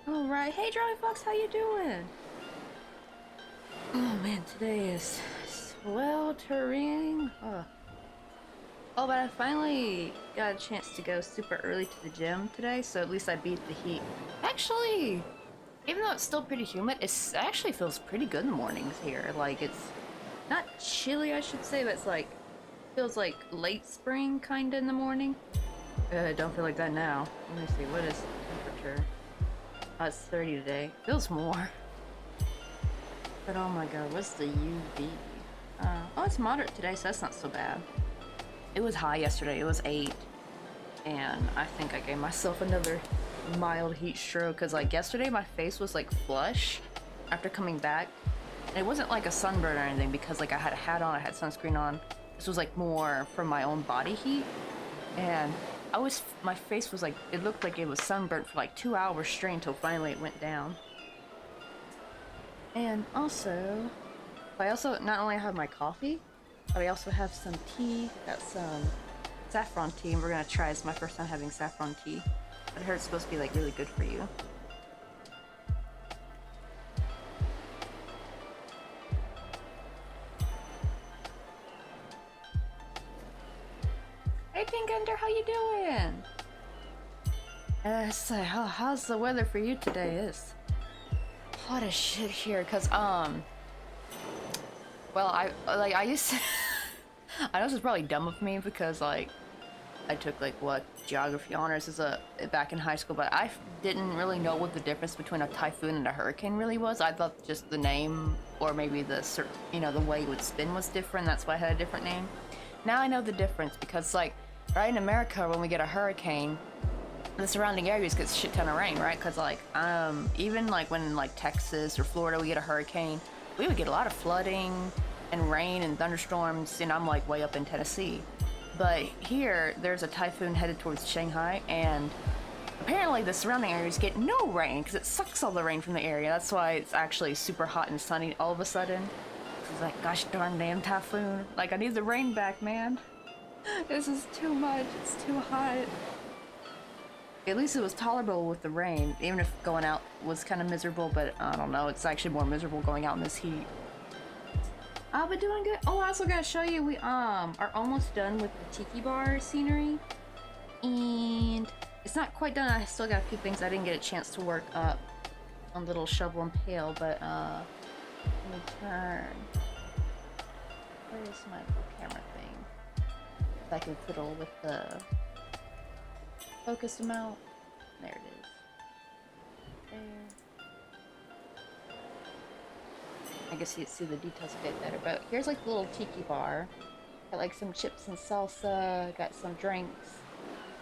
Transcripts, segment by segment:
Alright, hey Drawing Fox, how you doing? Oh man, today is sweltering. Oh, but I finally got a chance to go super early to the gym today, so at least I beat the heat. Actually, even though it's still pretty humid, it actually feels pretty good in the mornings here. Like, it's not chilly, I should say, but it's like, feels like late spring kinda in the morning. Don't feel like that now. Let me see, what is the temperature? Oh, it's 30 today. Feels more. But oh my god, what's the UV? Oh, it's moderate today, so that's not so bad. It was high yesterday, it was 8. And I think I gave myself another mild heat stroke, because like yesterday my face was like flush after coming back. And it wasn't like a sunburn or anything, because like I had a hat on, I had sunscreen on. This was like more from my own body heat. And my face was like, it looked like it was sunburnt for like 2 hours straight until finally it went down. And also, I also not only have my coffee, but I also have some tea. Got some saffron tea, and we're gonna try. It's my first time having saffron tea. I heard it's supposed to be like really good for you. Hey Pink Ender, how you doing? So how's the weather for you today? It's hot as shit here, cause well, I used to I know this is probably dumb of me because like I took like what geography honors back in high school, but I didn't really know what the difference between a typhoon and a hurricane really was. I thought just the name or maybe the the way it would spin was different. That's why I had a different name. Now I know the difference because like right in America when we get a hurricane, the surrounding areas get a shit ton of rain, right? Because like even like when like Texas or Florida we get a hurricane, we would get a lot of flooding and rain and thunderstorms, and I'm like way up in Tennessee. But here there's a typhoon headed towards Shanghai, and apparently the surrounding areas get no rain because it sucks all the rain from the area. That's why it's actually super hot and sunny all of a sudden. It's like, gosh darn damn typhoon, like I need the rain back, man. This is too much, it's too hot. At least it was tolerable with the rain, even if going out was kind of miserable, but I don't know, it's actually more miserable going out in this heat. I've been doing good. Oh, I also gotta show you, we are almost done with the tiki bar scenery. And it's not quite done, I still got a few things I didn't get a chance to work up on Little Shovel and Pail, but let me turn. Where is my little camera thing? If I can fiddle with the focus amount. There it is. There. I guess you see the details a bit better, but here's like the little tiki bar. Got like some chips and salsa, got some drinks.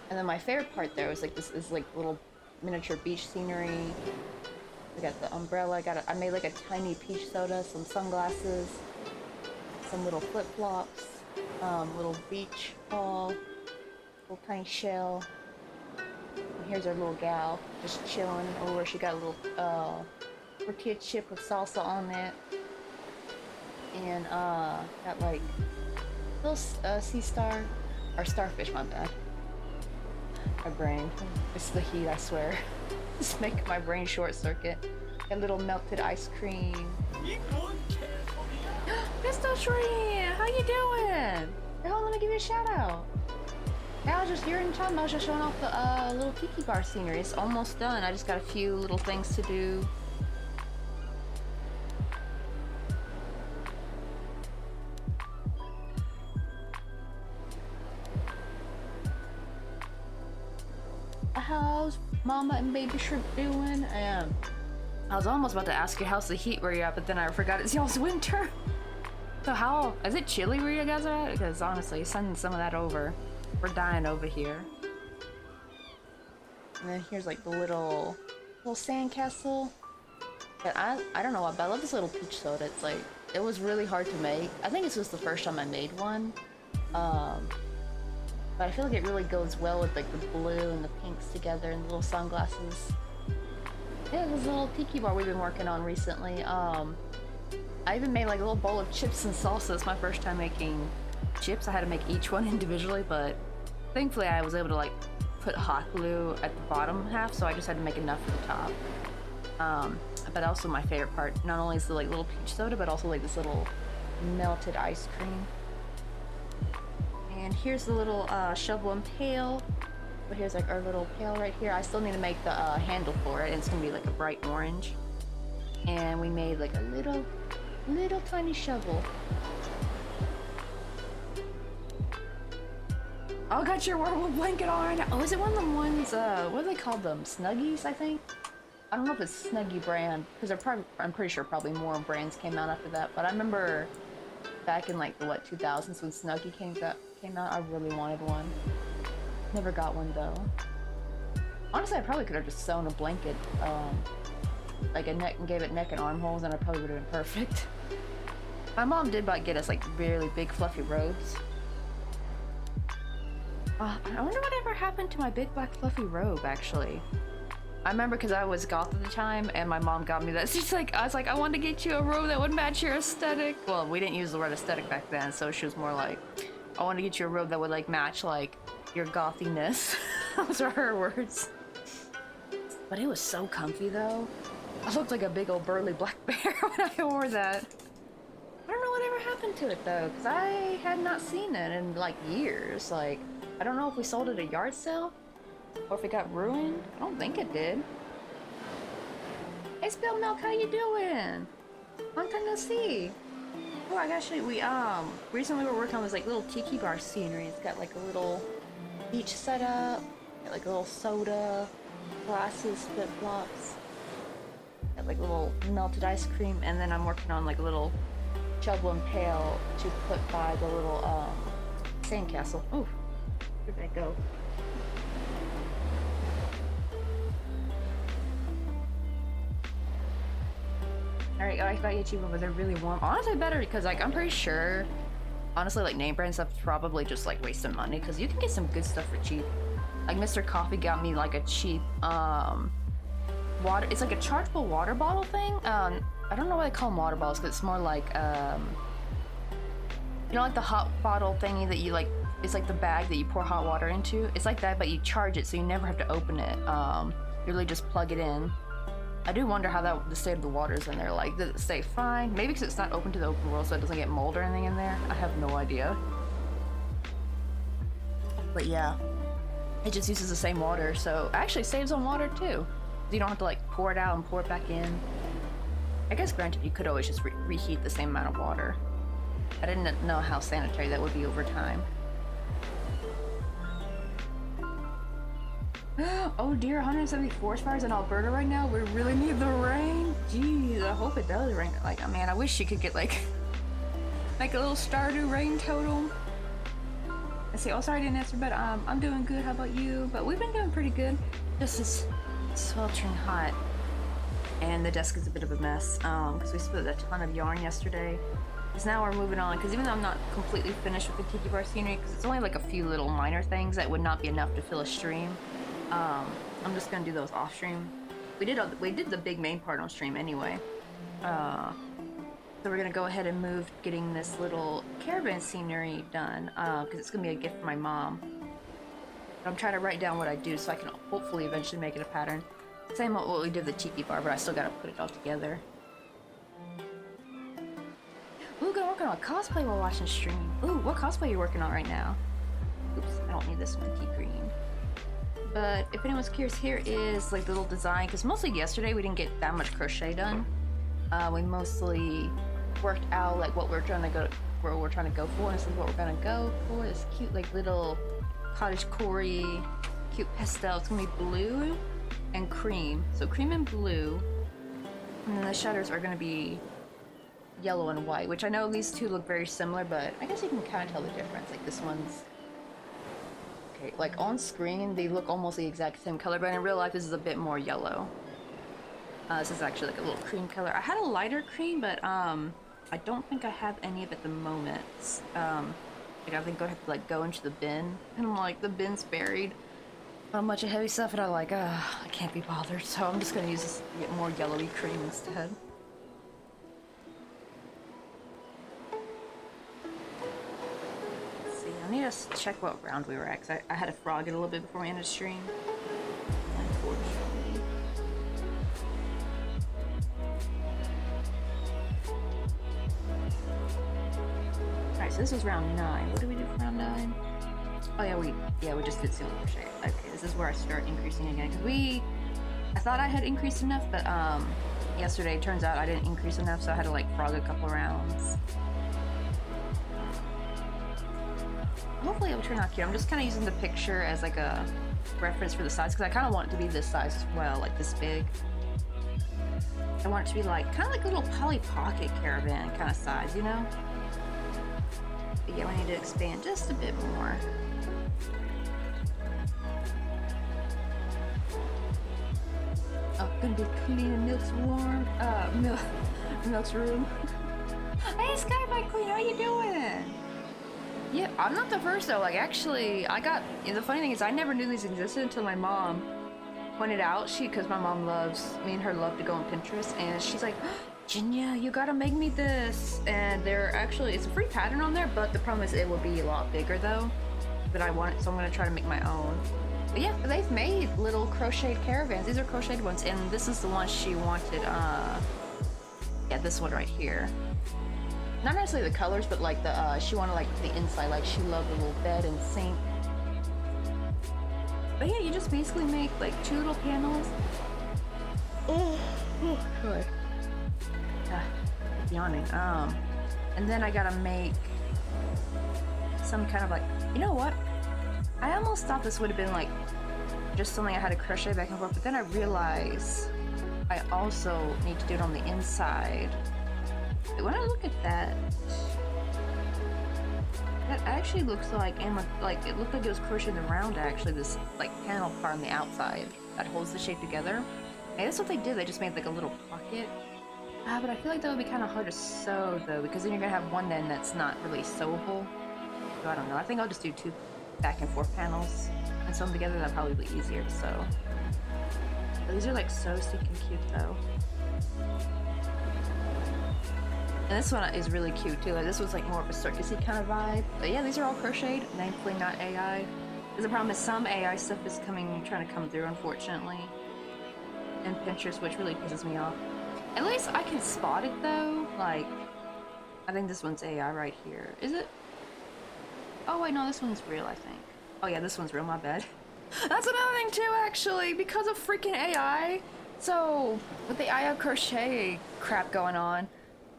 And then my favorite part there was like this is like little miniature beach scenery. We got the umbrella, I made like a tiny peach soda, some sunglasses, some little flip-flops, little beach ball, little tiny shell. And here's our little gal, just chilling over. She got a little tortilla chip with salsa on it. And got like little sea star, or starfish, my bad. My brain, it's the heat, I swear. Just make my brain short circuit. Got a little melted ice cream. Pistol Tree, how you doing? Hey, let me give you a shout out. Yeah, you're in time. I was just showing off the little tiki bar scenery. It's almost done. I just got a few little things to do. How's Mama and Baby Shrimp doing? I was almost about to ask you how's the heat where you're at, but then I forgot it's y'all's winter. So how is it chilly where you guys are at? Because honestly, sending some of that over. We're dying over here. And then here's like the little sandcastle. But I don't know why, but I love this little peach soda. It's like, it was really hard to make. I think this was the first time I made one. But I feel like it really goes well with like the blue and the pinks together and the little sunglasses. Yeah, this little tiki bar we've been working on recently. I even made like a little bowl of chips and salsa. It's my first time making chips. I had to make each one individually, but thankfully I was able to like put hot glue at the bottom half, so I just had to make enough for the top. But also my favorite part, not only is the like little peach soda, but also like this little melted ice cream. And here's the little shovel and pail. But here's like our little pail right here. I still need to make the handle for it, and it's gonna be like a bright orange. And we made like a little tiny shovel. Oh, got your werewolf blanket on right now. Oh, is it one of the ones, what do they call them? Snuggies, I think? I don't know if it's Snuggie brand, because I'm pretty sure probably more brands came out after that, but I remember back in like the, 2000s when Snuggie came out, I really wanted one. Never got one though. Honestly, I probably could have just sewn a blanket, like a neck, and gave it neck and armholes, and I probably would have been perfect. My mom did get us like really big fluffy robes. I wonder whatever happened to my big black fluffy robe, actually. I remember because I was goth at the time, and my mom got me that. She's like, I was like, I want to get you a robe that would match your aesthetic. Well, we didn't use the word aesthetic back then, so she was more like, I want to get you a robe that would like match like your gothiness. Those are her words. But it was so comfy though. I looked like a big old burly black bear when I wore that. I don't know whatever happened to it though, because I had not seen it in like years. Like, I don't know if we sold it at a yard sale or if it got ruined. I don't think it did. Hey Spill Milk, how you doing? Long time no see. Oh, we recently were working on this like little tiki bar scenery. It's got like a little beach setup, got like a little soda, glasses, flip flops, got like a little melted ice cream, and then I'm working on like a little shovel and pail to put by the little sandcastle. Ooh, where'd that go? Alright, I got you cheap, but they're really warm. Honestly, better because like I'm pretty sure, honestly, like name brand stuff is probably just like wasting money because you can get some good stuff for cheap. Like Mr. Coffee got me like a cheap water. It's like a chargeable water bottle thing. I don't know why they call them water bottles because it's more like you know, like the hot bottle thingy that you like. It's like the bag that you pour hot water into. It's like that, but you charge it so you never have to open it. You really just plug it in. I do wonder how the state of the water is in there. Like, does it stay fine? Maybe because it's not open to the open world, so it doesn't get mold or anything in there. I have no idea. But yeah, it just uses the same water, so it actually saves on water too. You don't have to like pour it out and pour it back in. I guess granted, you could always just reheat the same amount of water. I didn't know how sanitary that would be over time. Oh dear, 170 forest fires in Alberta right now. We really need the rain. Jeez, I hope it does rain. Like, man, I wish you could get like a little Stardew rain totem. I say, oh sorry I didn't answer, but I'm doing good. How about you? But we've been doing pretty good. Just is sweltering hot, and the desk is a bit of a mess because we split a ton of yarn yesterday. Because now we're moving on. Because even though I'm not completely finished with the tiki bar scenery, because it's only like a few little minor things that would not be enough to fill a stream. I'm just gonna do those off stream. We did the big main part on stream anyway. So we're gonna go ahead and move getting this little caravan scenery done because it's gonna be a gift for my mom. But I'm trying to write down what I do so I can hopefully eventually make it a pattern. Same with what we did with the tiki bar, but I still gotta put it all together. Ooh, gonna work on a cosplay while watching stream. Ooh, what cosplay are you working on right now? Oops, I don't need this minty green. But if anyone's curious, here is like the little design, because mostly yesterday we didn't get that much crochet done. We mostly worked out like what we're trying to go, where we're trying to go for, and this is what we're gonna go for. This cute like little cottage core-y, cute pastel. It's gonna be blue and cream. So cream and blue, and then the shutters are gonna be yellow and white, which I know these two look very similar, but I guess you can kind of tell the difference. Like this one's okay, like on screen they look almost the exact same color, but in real life this is a bit more yellow. This is actually like a little cream color. I had a lighter cream, but I don't think I have any of it at the moment. Like I think I have to like go into the bin, and like the bin's buried. a bunch of heavy stuff, and I'm like, I can't be bothered, so I'm just gonna use this, get more yellowy cream instead. Let's see, I need to check what round we were at, because I had to frog it a little bit before we ended the stream. Unfortunately. Alright, so this was round 9. What did we do for round 9? Oh yeah, we just did single crochet. Okay, this is where I start increasing again, because I thought I had increased enough, but yesterday it turns out I didn't increase enough, so I had to like frog a couple rounds. Hopefully it will turn out cute. I'm just kind of using the picture as like a reference for the size, because I kind of want it to be this size as well, like this big. I want it to be like kind of like a little Polly Pocket Caravan kind of size, you know? But yeah, we need to expand just a bit more. Oh, gonna be cleaning Milk's warm. Milk's room. Hey, Sky My Queen, how you doing? Yeah, I'm not the first though. Like, actually, the funny thing is, I never knew these existed until my mom pointed out. Because my mom me and her love to go on Pinterest, and she's like, Jinya, you gotta make me this. And it's a free pattern on there, but the problem is it will be a lot bigger though. But I want it, so I'm gonna try to make my own. But yeah, they've made little crocheted caravans. These are crocheted ones, and this is the one she wanted, yeah, this one right here. Not necessarily the colors, but like she wanted like the inside, like she loved the little bed and sink. But yeah, you just basically make like 2 little panels. Oh, good. Yawning. And then I gotta make some kind of like, you know what? I almost thought this would have been like just something I had to crochet back and forth, but then I realized I also need to do it on the inside. When I look at that actually looks like, it looked like it was crocheted around actually this like panel part on the outside that holds the shape together. Maybe that's what they did. They just made like a little pocket. But I feel like that would be kind of hard to sew though, because then you're gonna have one end that's not really sewable. So I don't know. I think I'll just do 2 back and forth panels and sew them together. That'd probably be easier to sew. But these are like so stinking cute though. And this one is really cute too. Like, this was like more of a circusy kind of vibe. But yeah, these are all crocheted, thankfully not AI. Because the problem is some AI stuff is trying to come through, unfortunately. And Pinterest, which really pisses me off. At least I can spot it though. Like, I think this one's AI right here. Is it? Oh wait, no, this one's real, I think. Oh yeah, this one's real, my bad. That's another thing too, actually, because of freaking AI. So, with the AI crochet crap going on,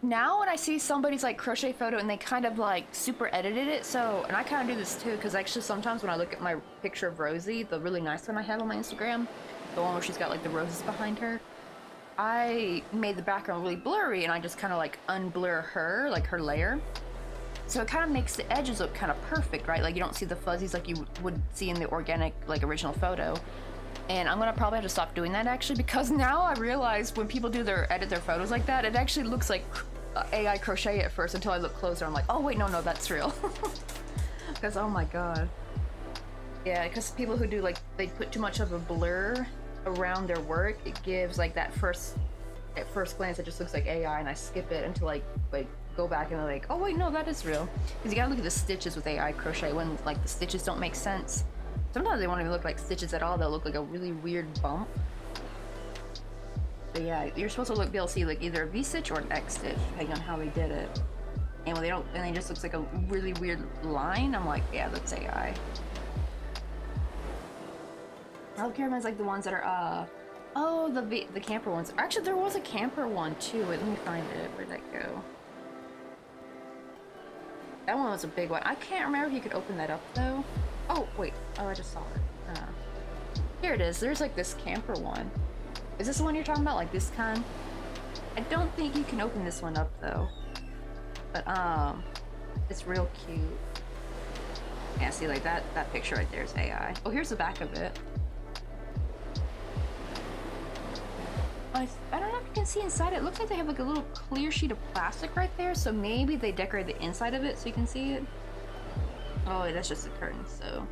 now when I see somebody's like crochet photo and they kind of like super edited it, so, and I kind of do this too, because actually sometimes when I look at my picture of Rosie, the really nice one I have on my Instagram, the one where she's got like the roses behind her, I made the background really blurry and I just kind of like unblur her, like her layer. So it kind of makes the edges look kind of perfect, right? Like you don't see the fuzzies like you would see in the organic, like original photo. And I'm gonna probably have to stop doing that actually, because now I realize when people edit their photos like that, it actually looks like AI crochet at first until I look closer. I'm like, oh wait, no, that's real. Because oh my god. Yeah, because people who do like, they put too much of a blur around their work, it gives like at first glance it just looks like AI, and I skip it until like go back and I'm like, oh wait, no, that is real. Because you gotta look at the stitches with AI crochet when like the stitches don't make sense. Sometimes they won't even look like stitches at all. They'll look like a really weird bump. But yeah, you're supposed to be able to see like either a V-stitch or an X-stitch, depending on how they did it. And when they don't, and it just looks like a really weird line, I'm like, yeah, that's AI. Wild Caravan's like the ones that are, oh, the camper ones. Actually, there was a camper one too. Wait, let me find it. Where'd that go? That one was a big one. I can't remember if you could open that up though. Oh, wait. Oh, I just saw it. Here it is. There's like this camper one. Is this the one you're talking about? Like this kind? I don't think you can open this one up though. But, it's real cute. Yeah, see, like that picture right there is AI. Oh, here's the back of it. I don't know if you can see inside. It looks like they have like a little clear sheet of plastic right there, so maybe they decorate the inside of it so you can see it. Oh, that's just a curtain, so.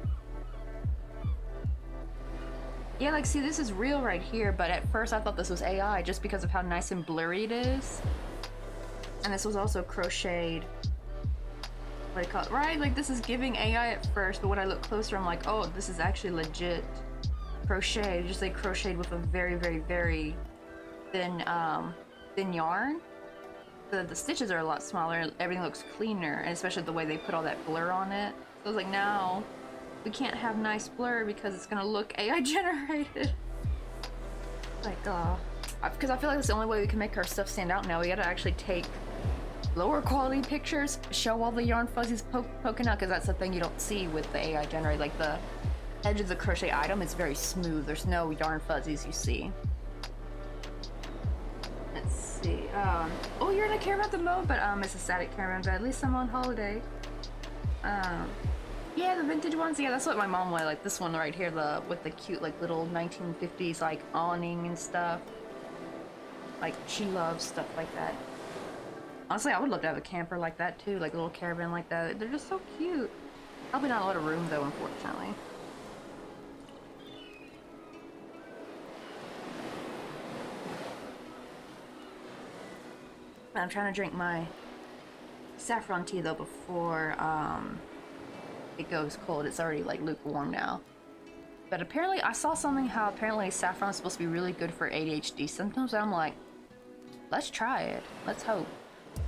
Yeah, like, see, this is real right here, but at first I thought this was AI just because of how nice and blurry it is. And this was also crocheted. What do you call it? Right? Like, this is giving AI at first, but when I look closer, I'm like, oh, this is actually legit crochet. Just like crocheted with a very, very, very thin, thin yarn. The stitches are a lot smaller, everything looks cleaner, and especially the way they put all that blur on it. So I was like, now we can't have nice blur because it's gonna look AI generated. Like, because I feel like that's the only way we can make our stuff stand out now. We gotta actually take lower quality pictures, show all the yarn fuzzies poking out, because that's the thing you don't see with the AI generated. Like, the edge of the crochet item is very smooth. There's no yarn fuzzies you see. Let's see. Oh, you're in a caravan mode, but it's a static caravan, but at least I'm on holiday. Yeah, the vintage ones, yeah, that's what my mom wanted, like this one right here, with the cute, like, little 1950s, like, awning and stuff. Like, she loves stuff like that. Honestly, I would love to have a camper like that, too, like a little caravan like that. They're just so cute. Probably not a lot of room, though, unfortunately. I'm trying to drink my saffron tea, though, before, it goes cold. It's already like lukewarm now. But apparently I saw something how apparently saffron is supposed to be really good for ADHD symptoms, and I'm like, let's try it. Let's hope.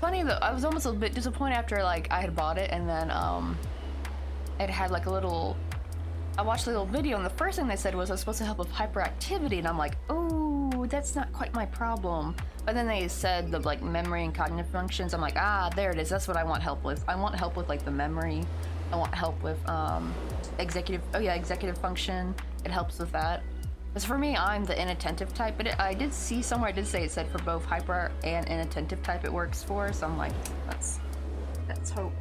Funny though, I was almost a bit disappointed after like I had bought it, and then it had like a little, I watched a little video, and the first thing they said was I was supposed to help with hyperactivity, and I'm like, oh, that's not quite my problem. But then they said the like memory and cognitive functions. I'm like, ah, there it is. That's what I want help with. I want help with like the memory. I want help with executive function. It helps with that. Because for me, I'm the inattentive type, but I did see somewhere, I did say it said for both hyper and inattentive type it works for, so I'm like, let's hope.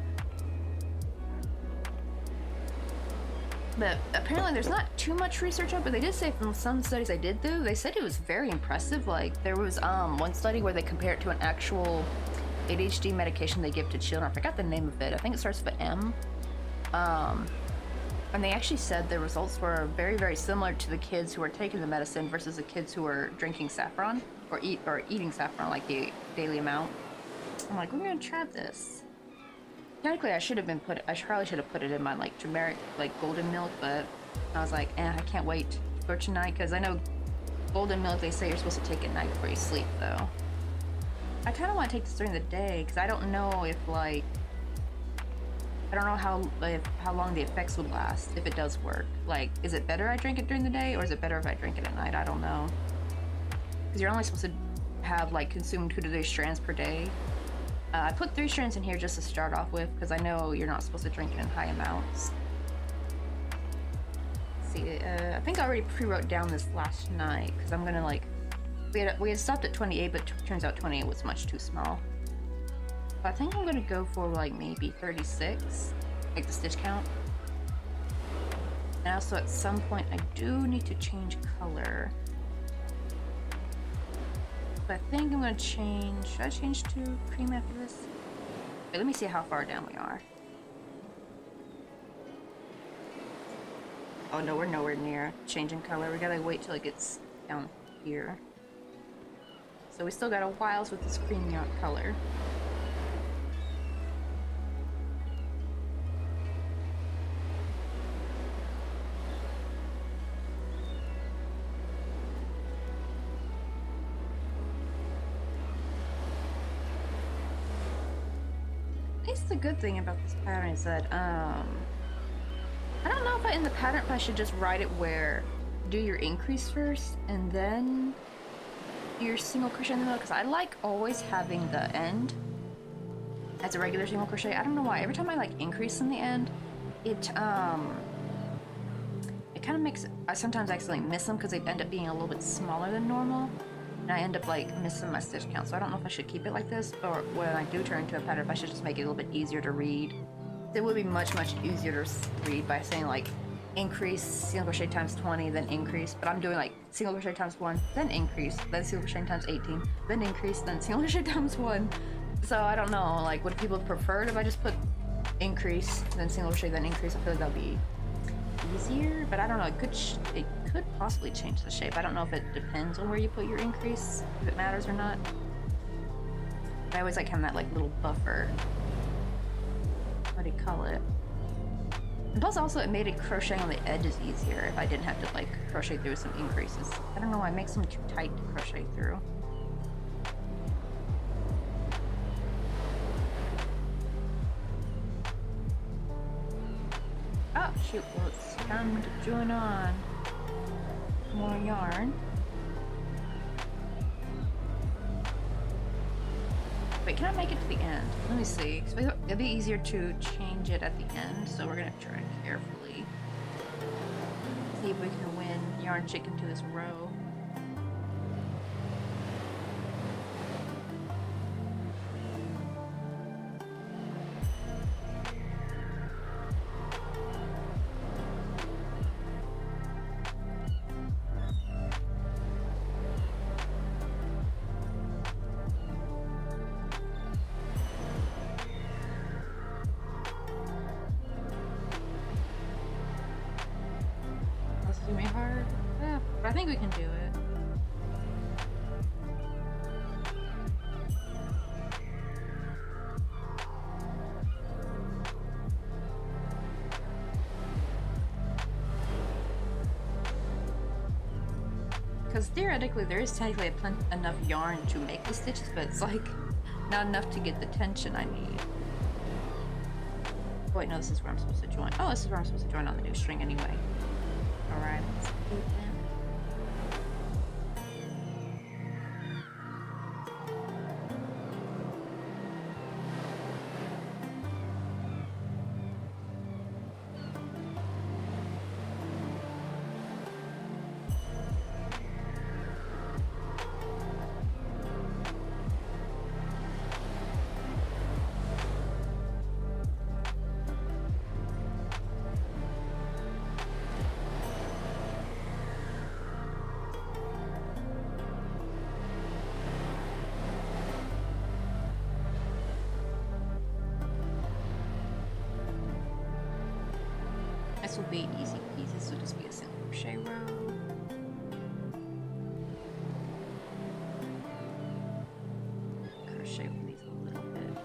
But apparently there's not too much research on it, but they did say from some studies I did do, they said it was very impressive. Like, there was one study where they compared it to an actual ADHD medication they give to children. I forgot the name of it. I think it starts with M. And they actually said the results were very, very similar to the kids who were taking the medicine versus the kids who were drinking saffron or eating saffron, like the daily amount. I'm like, we're gonna try this. Technically, I probably should have put it in my like turmeric, like golden milk, but I was like, I can't wait for tonight, because I know golden milk, they say you're supposed to take at night before you sleep, though. I kind of want to take this during the day, because I don't know if like, I don't know how long the effects would last, if it does work. Like, is it better I drink it during the day, or is it better if I drink it at night? I don't know. Because you're only supposed to have, like, consume 2 to 3 strands per day. I put 3 strands in here just to start off with, because I know you're not supposed to drink it in high amounts. Let's see, I think I already pre-wrote down this last night, because I'm gonna, like, we had stopped at 28, but turns out 28 was much too small. I think I'm gonna go for like maybe 36, like the stitch count. And also at some point I do need to change color. But I think I'm gonna change, should I change to cream after this? Wait, let me see how far down we are. Oh no, we're nowhere near changing color. We gotta wait till it gets down here. So we still got a while with this cream color. The good thing about this pattern is that I don't know if in the pattern if I should just write it where do your increase first and then your single crochet in the middle, because I like always having the end as a regular single crochet. I don't know why, every time I like increase in the end, it kind of makes, I sometimes accidentally miss them because they end up being a little bit smaller than normal. And I end up like missing my stitch count, so I don't know if I should keep it like this, or when I do turn into a pattern, if I should just make it a little bit easier to read. It would be much, much easier to read by saying like increase single crochet times 20, then increase, but I'm doing like single crochet times 1, then increase, then single crochet times 18, then increase, then single crochet times 1. So I don't know, like, would people prefer if I just put increase, then single crochet, then increase? I feel like that would be easier, but I don't know, it could possibly change the shape. I don't know if it depends on where you put your increase, if it matters or not. I always like having that like little buffer. What do you call it? And plus also it made it crocheting on the edges easier if I didn't have to like crochet through some increases. I don't know why it makes them too tight to crochet through. Oh shoot, well it's time to join on. More yarn. Wait, can I make it to the end? Let me see. It'd be easier to change it at the end, so we're gonna try carefully. See if we can win yarn chicken to this row. Gonna be hard. Yeah, but I think we can do it. Because theoretically there is technically enough yarn to make the stitches, but it's like not enough to get the tension I need. Oh, wait, no, this is where I'm supposed to join. Oh, this is where I'm supposed to join on the new string anyway. Alright, let's do that. This will be easy peasy, so just be a single crochet row. Crochet with these a little bit.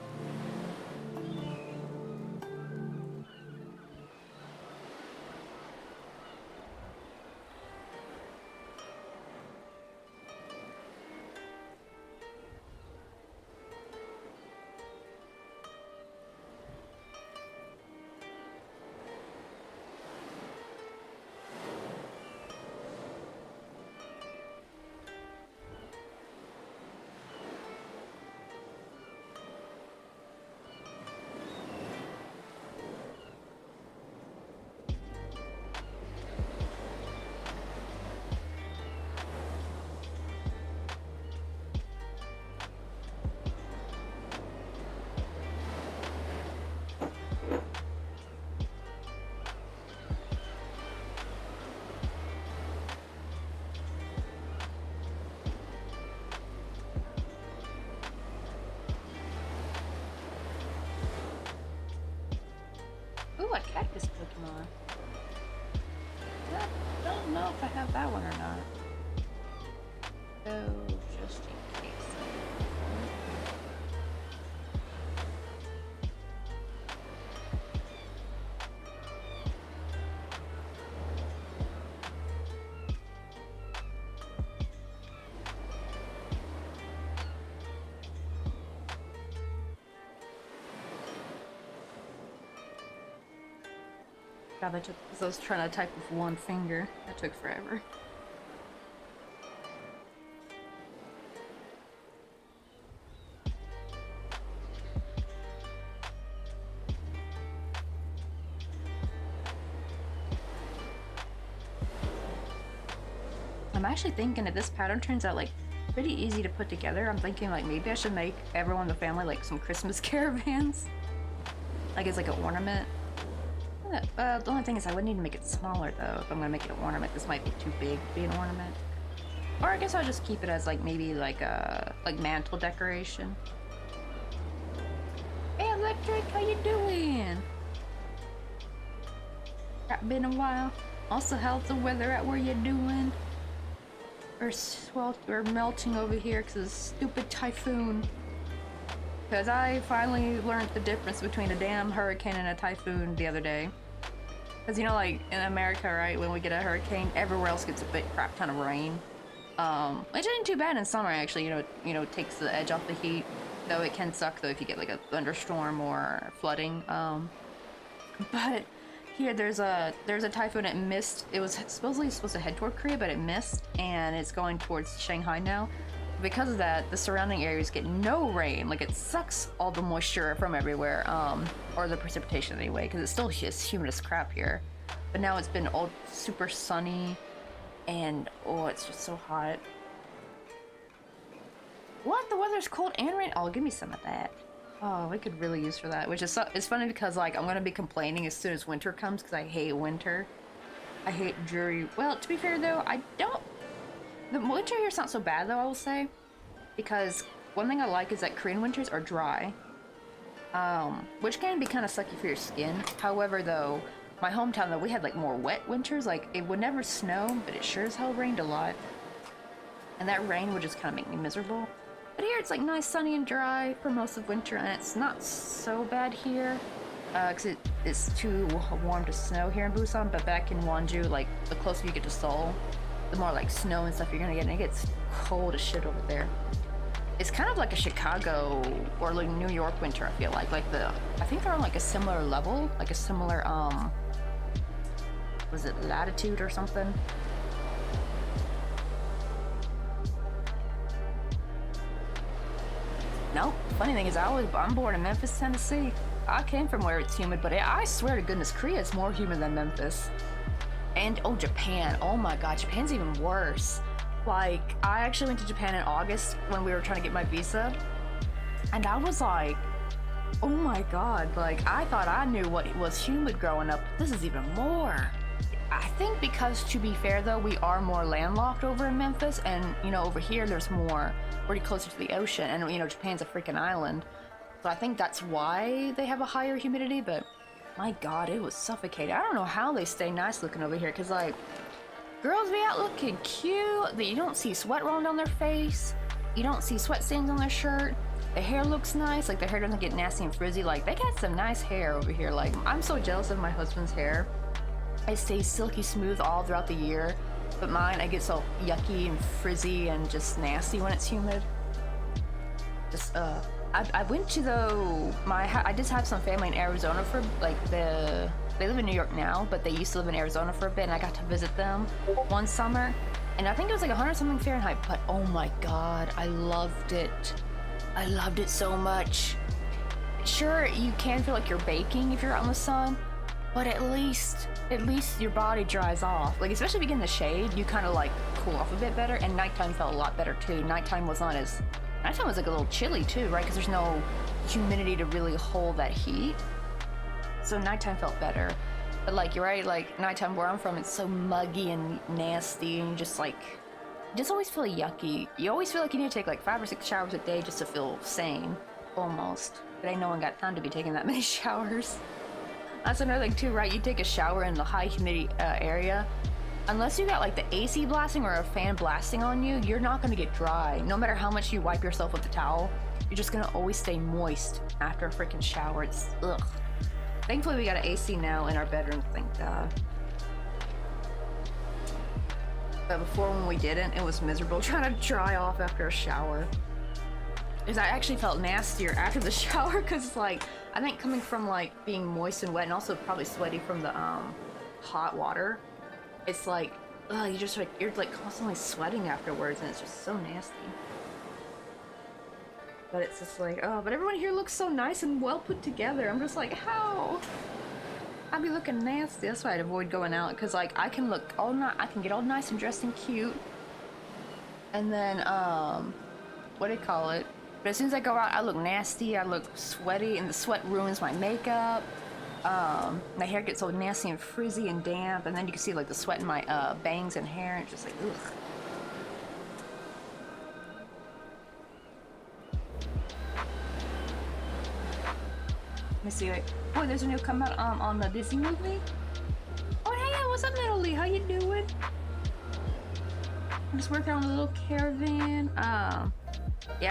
Ooh, a cactus Pokemon. I don't know if I have that one or not. So, just in case. God, that took, because I was trying to type with one finger. That took forever. I'm actually thinking if this pattern turns out like pretty easy to put together, I'm thinking like maybe I should make everyone in the family like some Christmas caravans. Like it's like an ornament. The only thing is I would need to make it smaller though. If I'm gonna make it an ornament, this might be too big to be an ornament. Or I guess I'll just keep it as like maybe like a mantle decoration. Hey Electric, how you doing? It's been a while. Also, how's the weather at where you're doing? We're melting over here because of this stupid typhoon. Because I finally learned the difference between a damn hurricane and a typhoon the other day. Because, you know, like, in America, right, when we get a hurricane, everywhere else gets a big crap ton of rain. Which isn't too bad in summer, actually, it takes the edge off the heat. Though it can suck, though, if you get, like, a thunderstorm or flooding. But here, there's a typhoon. It missed. It was supposedly supposed to head toward Korea, but it missed, and it's going towards Shanghai now. Because of that, the surrounding areas get no rain. Like, it sucks all the moisture from everywhere, or the precipitation anyway, because it's still just humid as crap here. But now it's been all super sunny, and oh, it's just so hot. What? The weather's cold and rain? Oh, give me some of that. Oh, we could really use for that. Which is it's funny because, like, I'm gonna be complaining as soon as winter comes because I hate winter. I hate dreary. Well, to be fair though, I don't. The winter here's not so bad though, I will say, because one thing I like is that Korean winters are dry, which can be kind of sucky for your skin. However, though, my hometown though, we had like more wet winters. Like, it would never snow, but it sure as hell rained a lot, and that rain would just kind of make me miserable. But here it's like nice, sunny, and dry for most of winter, and it's not so bad here, because it's too warm to snow here in Busan. But back in Wonju, like, the closer you get to Seoul, the more like snow and stuff you're gonna get, and it gets cold as shit over there. It's kind of like a Chicago or like New York winter, I feel like. I think they're on like a similar level, like a similar, was it latitude or something? No, funny thing is I'm born in Memphis, Tennessee. I came from where it's humid, but I swear to goodness, Korea is more humid than Memphis. And, oh, Japan. Oh my god, Japan's even worse. Like, I actually went to Japan in August when we were trying to get my visa. And I was like, oh my god, like, I thought I knew what it was humid growing up. This is even more. I think because, to be fair though, we are more landlocked over in Memphis. And, you know, over here there's more, pretty closer to the ocean. And, you know, Japan's a freaking island. So I think that's why they have a higher humidity, but my god, it was suffocating. I don't know how they stay nice looking over here, because, like, girls be out looking cute. You don't see sweat rolling down their face. You don't see sweat stains on their shirt. The hair looks nice. Like, their hair doesn't get nasty and frizzy. Like, they got some nice hair over here. Like, I'm so jealous of my husband's hair. It stays silky smooth all throughout the year. But mine, I get so yucky and frizzy and just nasty when it's humid. Just, I went to I just have some family in Arizona for, like, they live in New York now, but they used to live in Arizona for a bit, and I got to visit them one summer, and I think it was like 100 something Fahrenheit, but oh my god, I loved it. I loved it so much. Sure, you can feel like you're baking if you're out in the sun, but at least your body dries off. Like, especially if you get in the shade, you kind of like cool off a bit better, and nighttime felt a lot better too. Nighttime was like a little chilly too, right? Because there's no humidity to really hold that heat. So nighttime felt better. But like, you're right, like nighttime where I'm from, it's so muggy and nasty, and you just always feel yucky. You always feel like you need to take like 5 or 6 showers a day just to feel sane, almost. But ain't no one got time to be taking that many showers. That's another thing too, right? You take a shower in the high humidity area, unless you got like the AC blasting or a fan blasting on you, you're not gonna get dry. No matter how much you wipe yourself with the towel, you're just gonna always stay moist after a freaking shower. It's ugh. Thankfully we got an AC now in our bedroom, thank god. But before, when we didn't, it was miserable trying to dry off after a shower. Because I actually felt nastier after the shower, because like, I think coming from like being moist and wet, and also probably sweaty from the hot water, it's like, ugh, you're like constantly sweating afterwards, and it's just so nasty. But it's just like, oh, but everyone here looks so nice and well put together. I'm just like, how? I'd be looking nasty. That's why I'd avoid going out, because like I can get all nice and dressed and cute, and then what do you call it? But as soon as I go out, I look nasty. I look sweaty, and the sweat ruins my makeup. My hair gets so nasty and frizzy and damp, and then you can see like the sweat in my bangs and hair, and it's just like, ugh. Let me see, like, oh, there's a new come out on the Disney movie. Oh, hey, what's up, Natalie? How you doing? I'm just working on a little caravan. Yeah,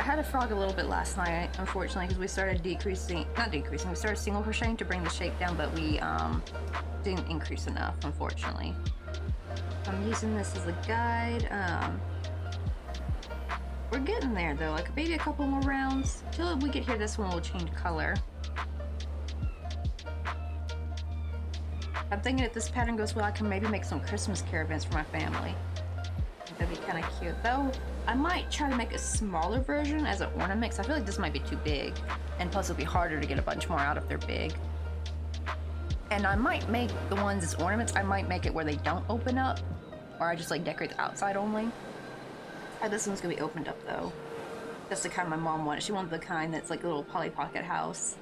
I had to frog a little bit last night, unfortunately, because we started we started single crocheting to bring the shape down, but we didn't increase enough, unfortunately. I'm using this as a guide. We're getting there though, like maybe a couple more rounds. Till we get here, this one will change color. I'm thinking if this pattern goes well, I can maybe make some Christmas caravans for my family. That'd be kind of cute. Though, I might try to make a smaller version as an ornament, because I feel like this might be too big. And plus it'll be harder to get a bunch more out if they're big. And I might make the ones as ornaments, I might make it where they don't open up. Or I just like decorate the outside only. This one's gonna be opened up though. That's the kind my mom wanted. She wanted the kind that's like a little Polly Pocket house.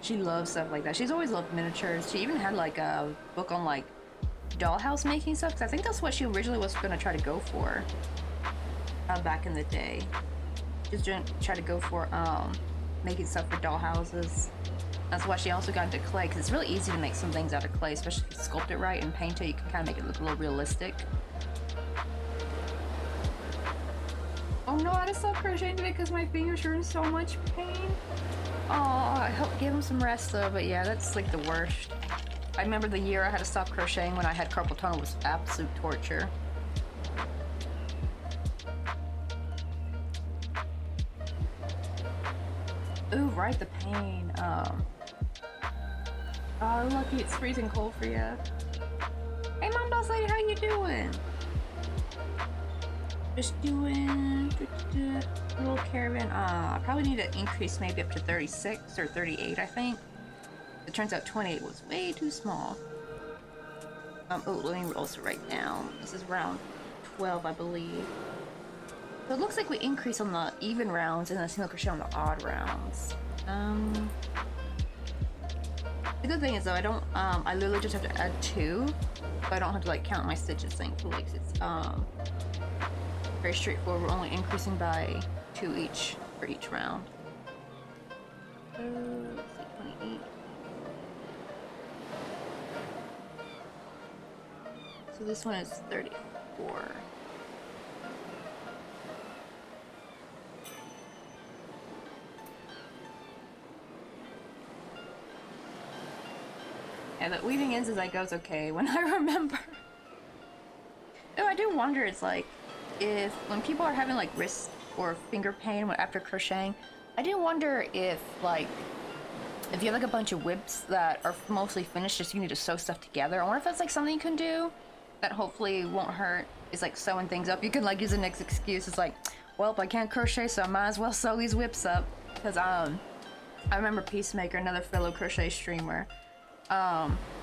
She loves stuff like that. She's always loved miniatures. She even had like a book on like dollhouse making stuff, because I think that's what she originally was gonna try to go for back in the day. She was gonna try to go for making stuff for dollhouses. That's why she also got into clay, because it's really easy to make some things out of clay, especially if you sculpt it right and paint it. You can kind of make it look a little realistic. Oh no, I had to stop crocheting today because my fingers are in so much pain. Oh, I hope give them some rest though, but yeah, that's like the worst. I remember the year I had to stop crocheting when I had carpal tunnel was absolute torture. Ooh, right, the pain. Oh, lucky it's freezing cold for you. Hey, Mom Boss Lady, how you doing? Just doing a little caravan. I probably need to increase maybe up to 36 or 38, I think. It turns out 28 was way too small. Oh, let me also write down. This is round 12, I believe. So it looks like we increase on the even rounds and then single crochet on the odd rounds. The good thing is though, I literally just have to add 2, so I don't have to like count my stitches, thankfully, because it's very straightforward. We're only increasing by 2 each for each round. Let's see, 28. So this one is 34. Yeah, the weaving ends as I go is okay when I remember. Oh, I do wonder, it's like, if when people are having like wrist or finger pain after crocheting, I do wonder if like if you have like a bunch of whips that are mostly finished, just you need to sew stuff together. I wonder if that's like something you can do that hopefully won't hurt, is like sewing things up. You can like use the next excuse. It's like, well, I can't crochet, so I might as well sew these whips up. Because I remember Peacemaker, another fellow crochet streamer,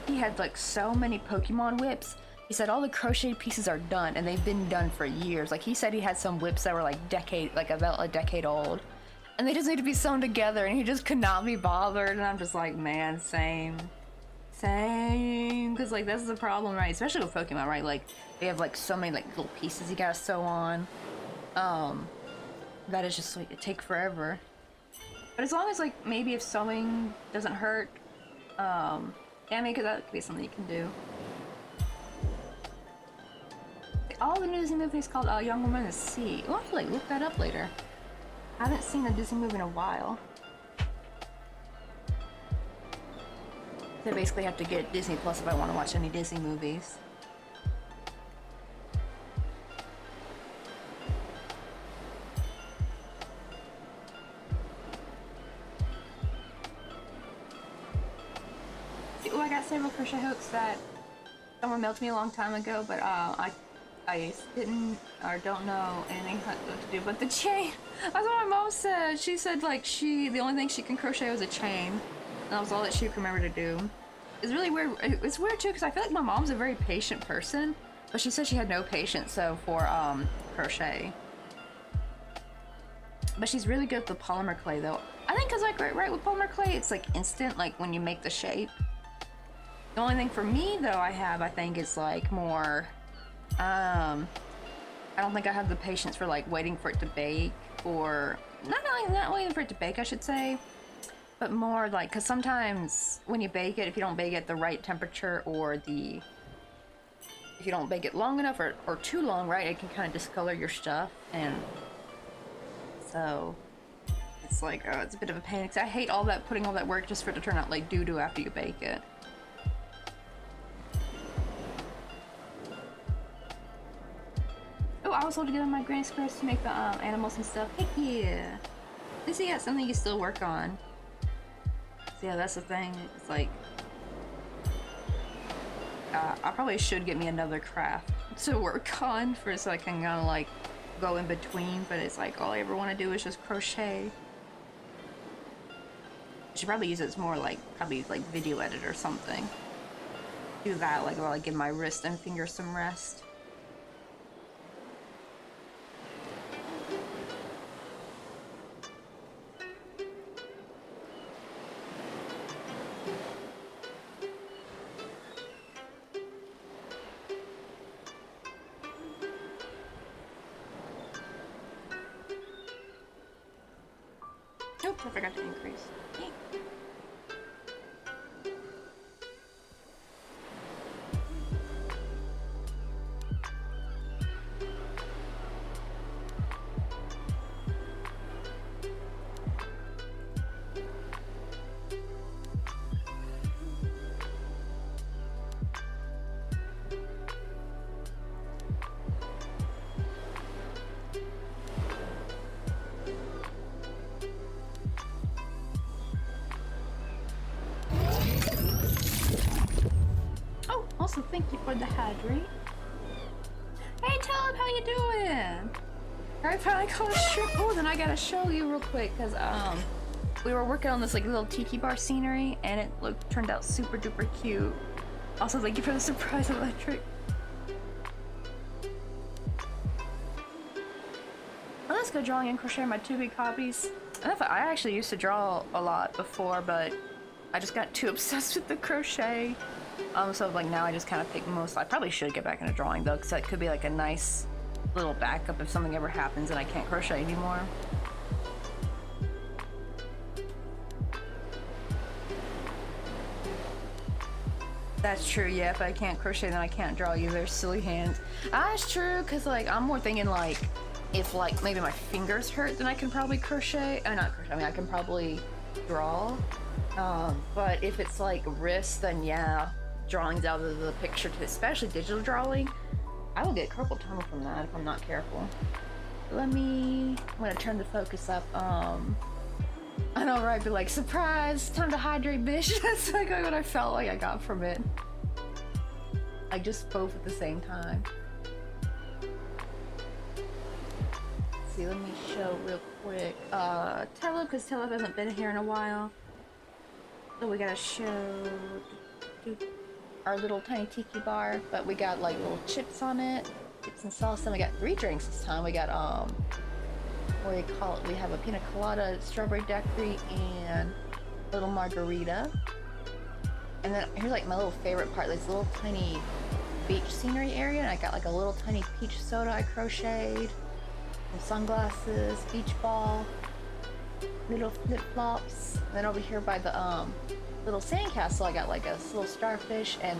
he had like so many Pokemon whips. He said all the crocheted pieces are done, and they've been done for years. Like he said he had some whips that were like about a decade old, and they just need to be sewn together, and he just could not be bothered. And I'm just like, man, same, because like that's the problem, right? Especially with Pokemon, right? Like they have like so many like little pieces you gotta sew on. That is just like it takes forever. But as long as like maybe if sewing doesn't hurt, yeah, I mean, cause that could be something you can do. All the new Disney movies called Young Woman in the Sea. I'll have to like look that up later. I haven't seen a Disney movie in a while. So I basically have to get Disney Plus if I want to watch any Disney movies. Oh, I got several crochet hooks that someone mailed to me a long time ago, but I didn't or don't know anything what to do but the chain. That's what my mom said. She said like the only thing she can crochet was a chain. And that was all that she could remember to do. It's really weird. It's weird too because I feel like my mom's a very patient person, but she said she had no patience for crochet. But she's really good at the polymer clay though. I think cause like right with polymer clay, it's like instant, like when you make the shape. The only thing for me though I think is like more I don't think I have the patience for like waiting for it to bake, or not waiting for it to bake, I should say, but more like, because sometimes when you bake it, if you don't bake it at the right temperature or the if you don't bake it long enough or too long, right, it can kind of discolor your stuff, and so it's like, oh, it's a bit of a pain, because I hate all that, putting all that work just for it to turn out like doo-doo after you bake it. Oh, I was able to get on my granny squares to make the animals and stuff. Heck yeah! At least you got something you still work on. So yeah, that's the thing. It's like, I probably should get me another craft to work on for, so I can kind of like go in between, but it's like all I ever want to do is just crochet. I should probably use it as more like, probably like video edit or something. Do that, like, or like give my wrist and fingers some rest. Oops, I forgot to increase. Also, thank you for the hydrate. Hey, tell him how you doing. Alright, finally caught a strip. Oh, then I gotta show you real quick, because we were working on this like little tiki bar scenery, and it turned out super duper cute. Also, thank you for the surprise electric. Well, let's go drawing and crochet my 2 big hobbies. I actually used to draw a lot before, but I just got too obsessed with the crochet. So like now I just kind of pick most. I probably should get back into drawing though, because that could be like a nice little backup if something ever happens and I can't crochet anymore. That's true, yeah, if I can't crochet then I can't draw either. Silly hands. That's true, because like I'm more thinking like if like maybe my fingers hurt then I can probably crochet. Not crochet, I mean I can probably draw. But if it's like wrist, then yeah, drawing's out of the picture too, especially digital drawing. I will get carpal tunnel from that if I'm not careful. I'm gonna turn the focus up. I know, right? Be like, surprise, time to hydrate, bitch. That's like what I felt like I got from it. Like just both at the same time. Let's see, let me show real quick. Tello, because Tello hasn't been here in a while. So we gotta show our little tiny tiki bar, but we got like little chips on it, chips and salsa. And we got 3 drinks this time. We got what do you call it? We have a pina colada, strawberry daiquiri, and a little margarita. And then here's like my little favorite part, this little tiny beach scenery area, and I got like a little tiny peach soda I crocheted, some sunglasses, beach ball, little flip-flops. And then over here by the little sandcastle I got like a little starfish and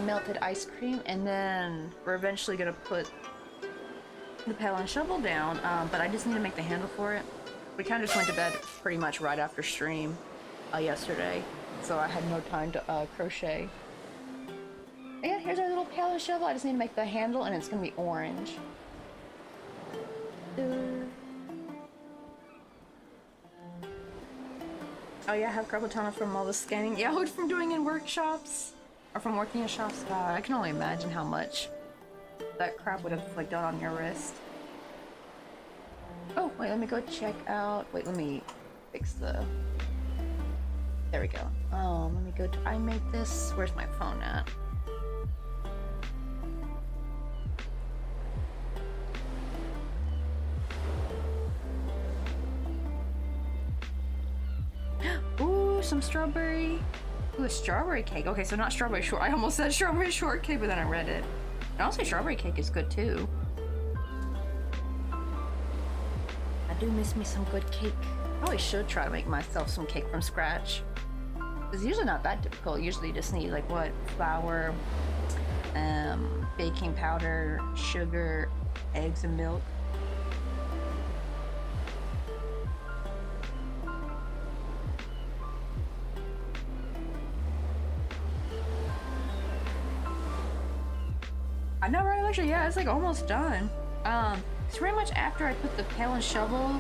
melted ice cream. And then we're eventually gonna put the paddle and shovel down, but I just need to make the handle for it. We kind of just went to bed pretty much right after stream yesterday, so I had no time to crochet. Yeah, here's our little paddle and shovel. I just need to make the handle, and it's gonna be orange. Oh yeah, I have carpal tunnel from all the scanning. Yeah, from doing in workshops, or from working in shops. I can only imagine how much that crap would have like done on your wrist. Oh wait, let me go check out. Wait, let me fix the. There we go. Let me go to. I made this. Where's my phone at? Ooh, some strawberry. Ooh, a strawberry cake. Okay, so not strawberry short. I almost said strawberry shortcake, but then I read it. And also, strawberry cake is good too. I do miss me some good cake. I probably should try to make myself some cake from scratch. It's usually not that difficult. Usually you just need like what? Flour, baking powder, sugar, eggs, and milk. I know, right? Actually, yeah, it's like almost done. It's pretty much after I put the pail and shovel,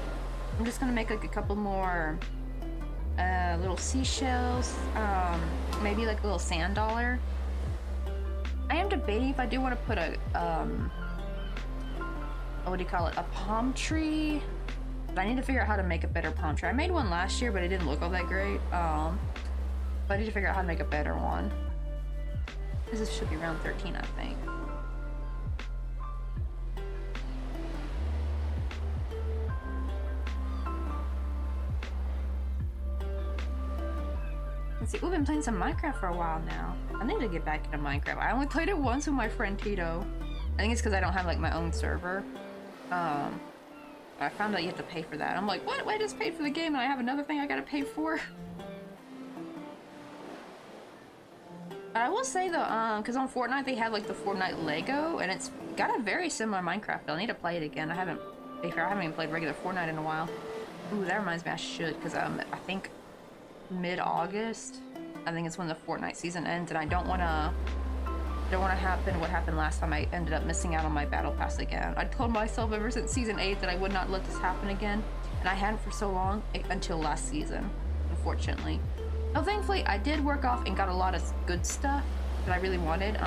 I'm just gonna make like a couple more little seashells, maybe like a little sand dollar. I am debating if I do want to put a what do you call it, a palm tree, but I need to figure out how to make a better palm tree. I made one last year, but it didn't look all that great. But I need to figure out how to make a better one. This should be around 13, I think. Let's see, we've been playing some Minecraft for a while now. I need to get back into Minecraft. I only played it once with my friend Tito. I think it's because I don't have like my own server. I found out you have to pay for that. I'm like, what? I just paid for the game and I have another thing I gotta pay for? But I will say though, because on Fortnite they have like the Fortnite Lego, and it's got a very similar Minecraft. I'll need to play it again. I haven't even played regular Fortnite in a while. Ooh, that reminds me I should, because I think mid-August, I think it's when the Fortnite season ends, and I don't want to happen what happened last time. I ended up missing out on my battle pass again. I told myself ever since season 8 that I would not let this happen again, and I hadn't for so long until last season, unfortunately. Oh, thankfully I did work off and got a lot of good stuff that I really wanted,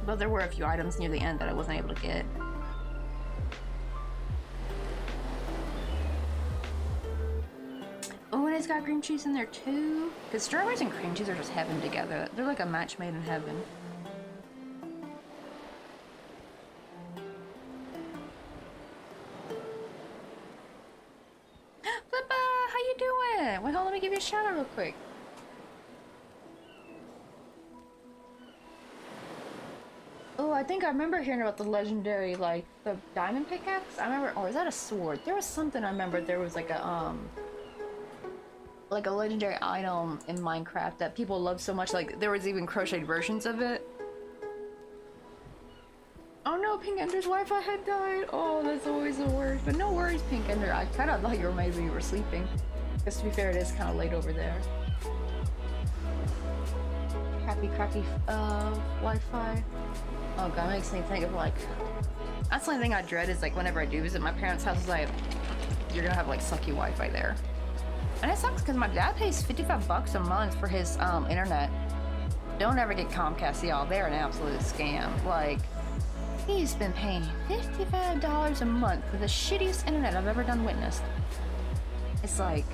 but there were a few items near the end that I wasn't able to get. Oh, and it's got cream cheese in there too. Because strawberries and cream cheese are just heaven together. They're like a match made in heaven. Flippa, how you doing? Wait, hold on, let me give you a shout out real quick. Oh, I think I remember hearing about the legendary, like, the diamond pickaxe. I remember, or is that a sword? There was something I remember. There was like a legendary item in Minecraft that people love so much. Like, there was even crocheted versions of it. Oh no, Pink Ender's Wi-Fi had died. Oh, that's always the worst. But no worries, Pink Ender. I kind of thought maybe you were sleeping. Because to be fair, it is kind of late over there. Crappy Wi-Fi. Oh god, it makes me think of like... That's the only thing I dread is like whenever I do visit my parents' houses, like, you're gonna have like sucky Wi-Fi there. And it sucks because my dad pays $55 a month for his internet. Don't ever get Comcast, y'all. They're an absolute scam. Like, he's been paying $55 a month for the shittiest internet I've ever done witnessed. It's like,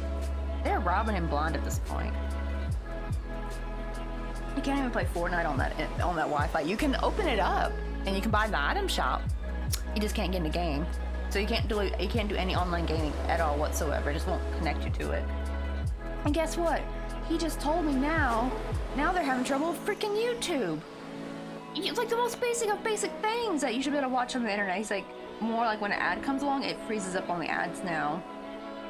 they're robbing him blind at this point. You can't even play Fortnite on that Wi-Fi. You can open it up and you can buy the item shop. You just can't get in the game. So you can't do any online gaming at all whatsoever. It just won't connect you to it. And guess what? He just told me now they're having trouble with freaking YouTube. It's like the most basic of basic things that you should be able to watch on the internet. He's like, more like when an ad comes along, it freezes up on the ads now.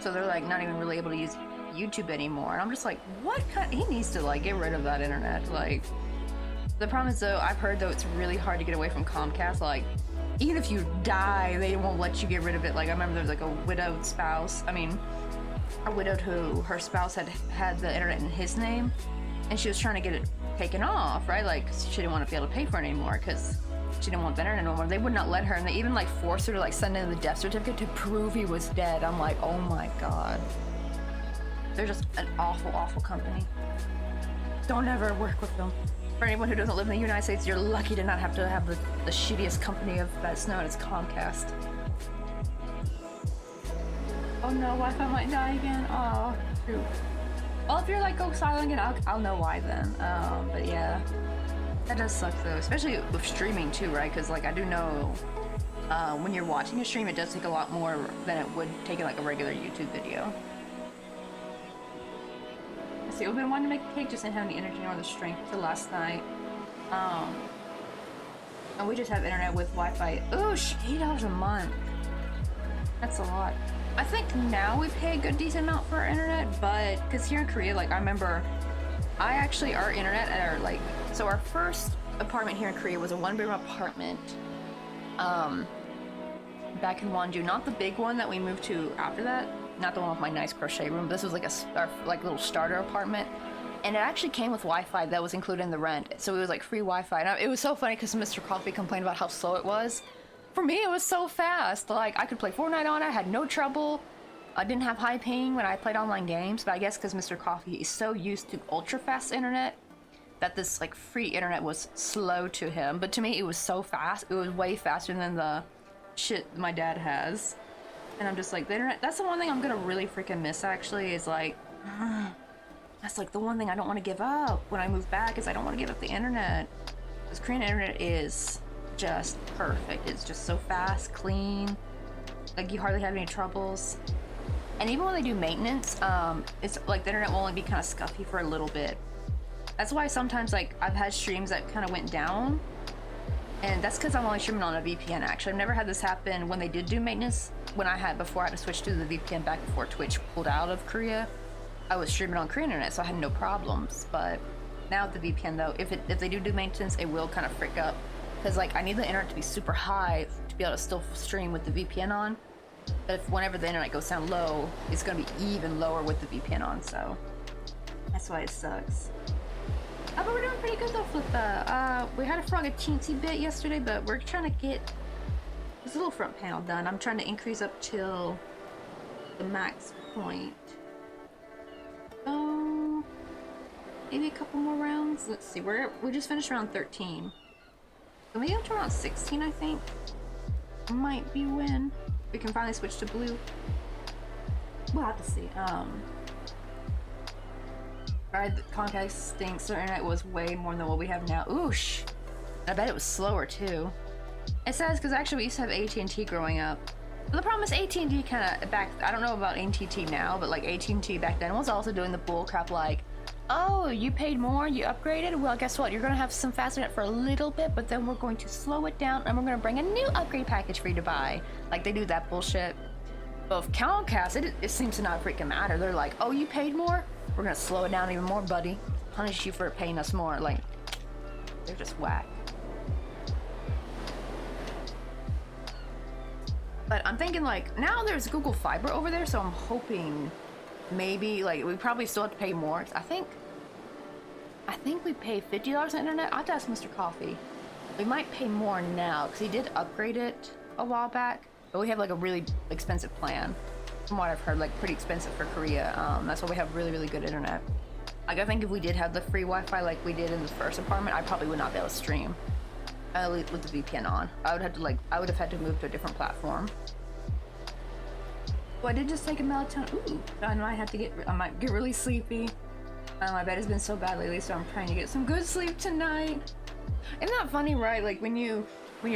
So they're like not even really able to use YouTube anymore. And I'm just like, what kind? He needs to like get rid of that internet. Like, the problem is though, I've heard though it's really hard to get away from Comcast. Like, even if you die, they won't let you get rid of it. Like, I remember there was like a widowed spouse. I mean, a widowed who her spouse had the internet in his name, and she was trying to get it taken off, right? Like, she didn't want to be able to pay for it anymore because she didn't want the internet anymore. They would not let her, and they even like forced her to like send in the death certificate to prove he was dead. I'm like, oh my god. They're just an awful, awful company. Don't ever work with them. For anyone who doesn't live in the United States, you're lucky to not have to have the shittiest company that's known as Comcast. Oh no, Wi-Fi might die again. Oh, shoot. Well, if you're like go silent again, I'll know why then. But yeah, that does suck though, especially with streaming too, right? Because like I do know when you're watching a stream, it does take a lot more than it would take in like a regular YouTube video. See, we've been wanting to make a cake, just didn't have any energy nor the strength till last night. And we just have internet with Wi-Fi. Ooh, $8 a month. That's a lot. I think now we pay a good decent amount for our internet, but because here in Korea, like I remember, our internet at our like, so our first apartment here in Korea was a one-bedroom apartment. Back in Wonju, not the big one that we moved to after that, not the one with my nice crochet room. This was like our little starter apartment, and it actually came with Wi-Fi that was included in the rent. So it was like free Wi-Fi. And it was so funny because Mr. Coffee complained about how slow it was. For me, it was so fast. Like I could play Fortnite on it, I had no trouble. I didn't have high ping when I played online games, but I guess because Mr. Coffee is so used to ultra fast internet that this like free internet was slow to him. But to me, it was so fast. It was way faster than the shit my dad has. And I'm just like, the internet, that's the one thing I'm gonna really freaking miss actually, is like, that's like the one thing I don't want to give up when I move back, is I don't want to give up the internet. Because Korean internet is just perfect. It's just so fast, clean, like you hardly have any troubles. And even when they do maintenance, it's like the internet will only be kind of scuffy for a little bit. That's why sometimes like I've had streams that kind of went down, and that's because I'm only streaming on a VPN. Actually, I've never had this happen when they did do maintenance. When I had to switch to the VPN back before Twitch pulled out of Korea, I was streaming on Korean internet, so I had no problems. But now with the VPN though, if they do maintenance, it will kind of frick up, because like I need the internet to be super high to be able to still stream with the VPN on. But whenever the internet goes down low, it's going to be even lower with the VPN on, so that's why it sucks. But we're doing pretty good though, Flippa. We had to frog a teensy bit yesterday, but we're trying to get this little front panel done. I'm trying to increase up till the max point. Maybe a couple more rounds. Let's see, we just finished round 13. So maybe up to round 16, I think. Might be when we can finally switch to blue. We'll have to see. Alright, the Comcast thinks their internet was way more than what we have now. Oosh! I bet it was slower too. It says because actually we used to have AT&T growing up. But the problem is AT&T kind of I don't know about AT&T now, but like AT&T back then was also doing the bull crap like, oh, you paid more, you upgraded? Well, guess what? You're going to have some fast internet for a little bit, but then we're going to slow it down and we're going to bring a new upgrade package for you to buy. Like they do that bullshit. But with Comcast, it seems to not freaking matter. They're like, oh, you paid more? We're going to slow it down even more, buddy. Punish you for paying us more. Like, they're just whack. But I'm thinking like, now there's Google Fiber over there, so I'm hoping maybe, like, we probably still have to pay more. I think we pay $50 on internet. I'll have to ask Mr. Coffee. We might pay more now, because he did upgrade it a while back. But we have like a really expensive plan. From what I've heard, like pretty expensive for Korea. That's why we have really, really good internet. Like I think if we did have the free Wi-Fi like we did in the first apartment, I probably would not be able to stream. At least with the VPN on. I would have had to move to a different platform. Well, I did just take a melatonin. Ooh, I might get really sleepy. My bed has been so bad lately, so I'm trying to get some good sleep tonight. Isn't that funny, right? Like when you're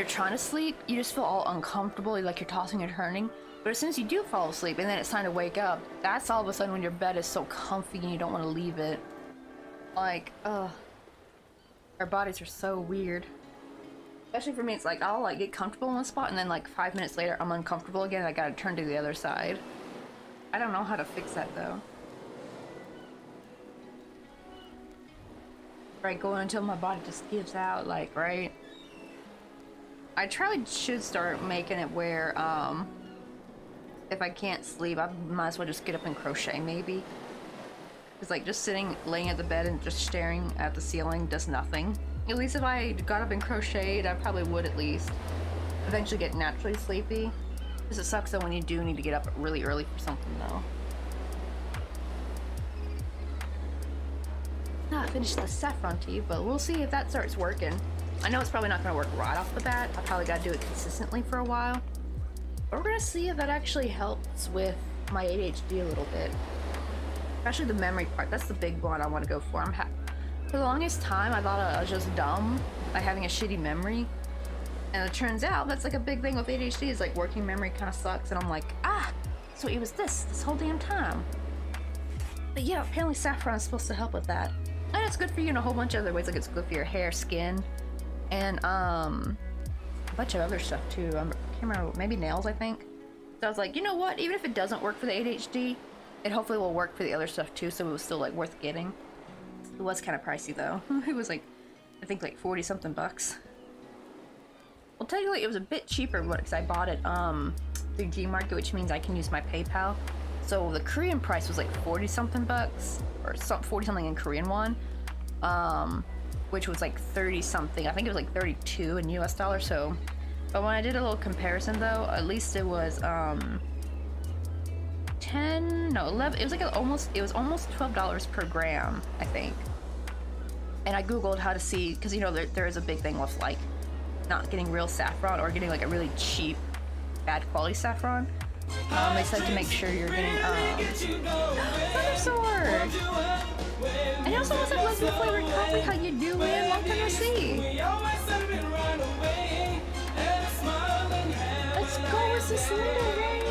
trying to sleep, you just feel all uncomfortable, like you're tossing and turning. But as soon as you do fall asleep and then it's time to wake up, that's all of a sudden when your bed is so comfy and you don't want to leave it. Like, ugh. Our bodies are so weird. Especially for me, it's like I'll like get comfortable in one spot and then like 5 minutes later I'm uncomfortable again and I gotta turn to the other side. I don't know how to fix that though. Right, going until my body just gives out, like, right? I should start making it where, if I can't sleep, I might as well just get up and crochet, maybe. Because, like, just laying at the bed and just staring at the ceiling does nothing. At least if I got up and crocheted, I probably would at least eventually get naturally sleepy. Because it sucks though when you do need to get up really early for something, though. Not finished the saffron tea, but we'll see if that starts working. I know it's probably not going to work right off the bat. I probably got to do it consistently for a while. But we're going to see if that actually helps with my ADHD a little bit. Especially the memory part. That's the big one I want to go for. For the longest time, I thought I was just dumb by having a shitty memory. And it turns out that's like a big thing with ADHD, is like working memory kind of sucks. And I'm like, so it was this whole damn time. But yeah, apparently saffron is supposed to help with that. And it's good for you in a whole bunch of other ways. Like it's good for your hair, skin, and a bunch of other stuff too. I can't remember, maybe nails, I think. So I was like, you know what? Even if it doesn't work for the ADHD, it hopefully will work for the other stuff too. So it was still like worth getting. It was kind of pricey though. It was like I think like 40 something bucks. Well, technically it was a bit cheaper because I bought it through Gmarket, which means I can use my PayPal. So the Korean price was like 40 something bucks, or 40 something in Korean won, which was like 30 something. I think it was like 32 in US dollars. So, but when I did a little comparison though, at least it was 11. It was like almost $12 per gram, I think. And I googled how to see, because you know there is a big thing with like not getting real saffron or getting like a really cheap, bad quality saffron. They said to make sure you're getting Thundersword. And also what's up, Leslie Flavored Coffee? How you doing? Long time no see. Let's go with the Slender Rain.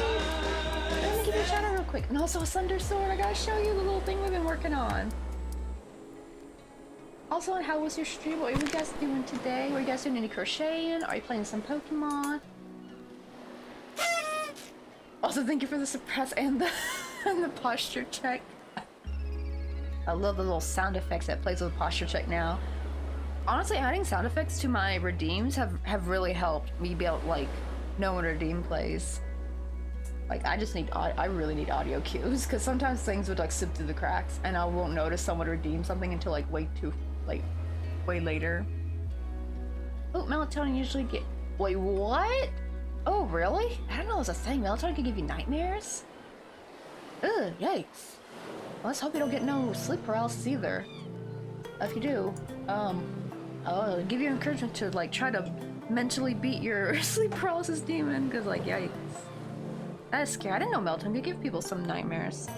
Let me give you a shout out real quick. And also a Thundersword. I gotta show you the little thing we've been working on. Also, how was your stream? What are you guys doing today? Were you guys doing any crocheting? Are you playing some Pokemon? Also, thank you for the suppress and the, and the posture check. I love the little sound effects that plays with posture check now. Honestly, adding sound effects to my redeems have really helped me be able to, like, know when a redeem plays. Like, I really need audio cues, because sometimes things would, like, slip through the cracks, and I won't notice someone redeem something until, like, way later. Oh, melatonin usually get... Wait, what? Oh, really? I don't know, it was a thing. Melatonin can give you nightmares? Ugh, yikes. Well, let's hope you don't get no sleep paralysis either. If you do, I'll give you encouragement to, like, try to mentally beat your sleep paralysis demon, because, like, yikes. That is scary. I didn't know melatonin could give people some nightmares.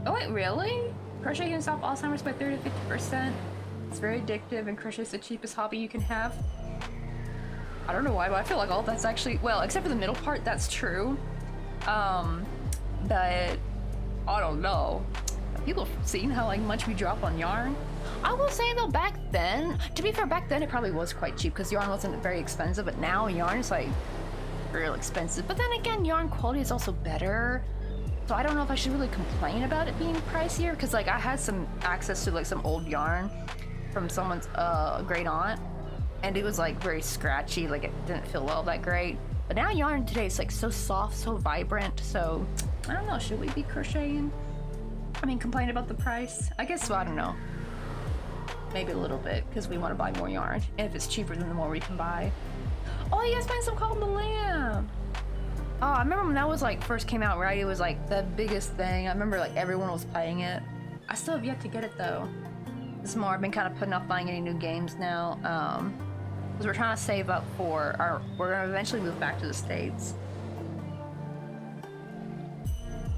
Oh, wait, really? Crochet can stop Alzheimer's by 30 to 50%. It's very addictive, and crochet is the cheapest hobby you can have. I don't know why, but I feel like all that's actually, well, except for the middle part, that's true. But I don't know. Have people seen how like much we drop on yarn? I will say though, back then, to be fair, back then it probably was quite cheap because yarn wasn't very expensive, but now yarn is like real expensive. But then again, yarn quality is also better. So I don't know if I should really complain about it being pricier, because like I had some access to like some old yarn from someone's great aunt, and it was like very scratchy, like it didn't feel well that great. But now yarn today is like so soft, so vibrant, so I don't know, should we be crocheting? I mean, complain about the price? I guess so, I don't know. Maybe a little bit, because we want to buy more yarn. And if it's cheaper, then the more we can buy. Oh, you guys playing some Call of the Lamb! Oh, I remember when that was like first came out, right? It was like the biggest thing. I remember like everyone was playing it. I still have yet to get it though. This more, I've been kind of putting off buying any new games now. Because we're trying to save up for our, we're gonna eventually move back to the States.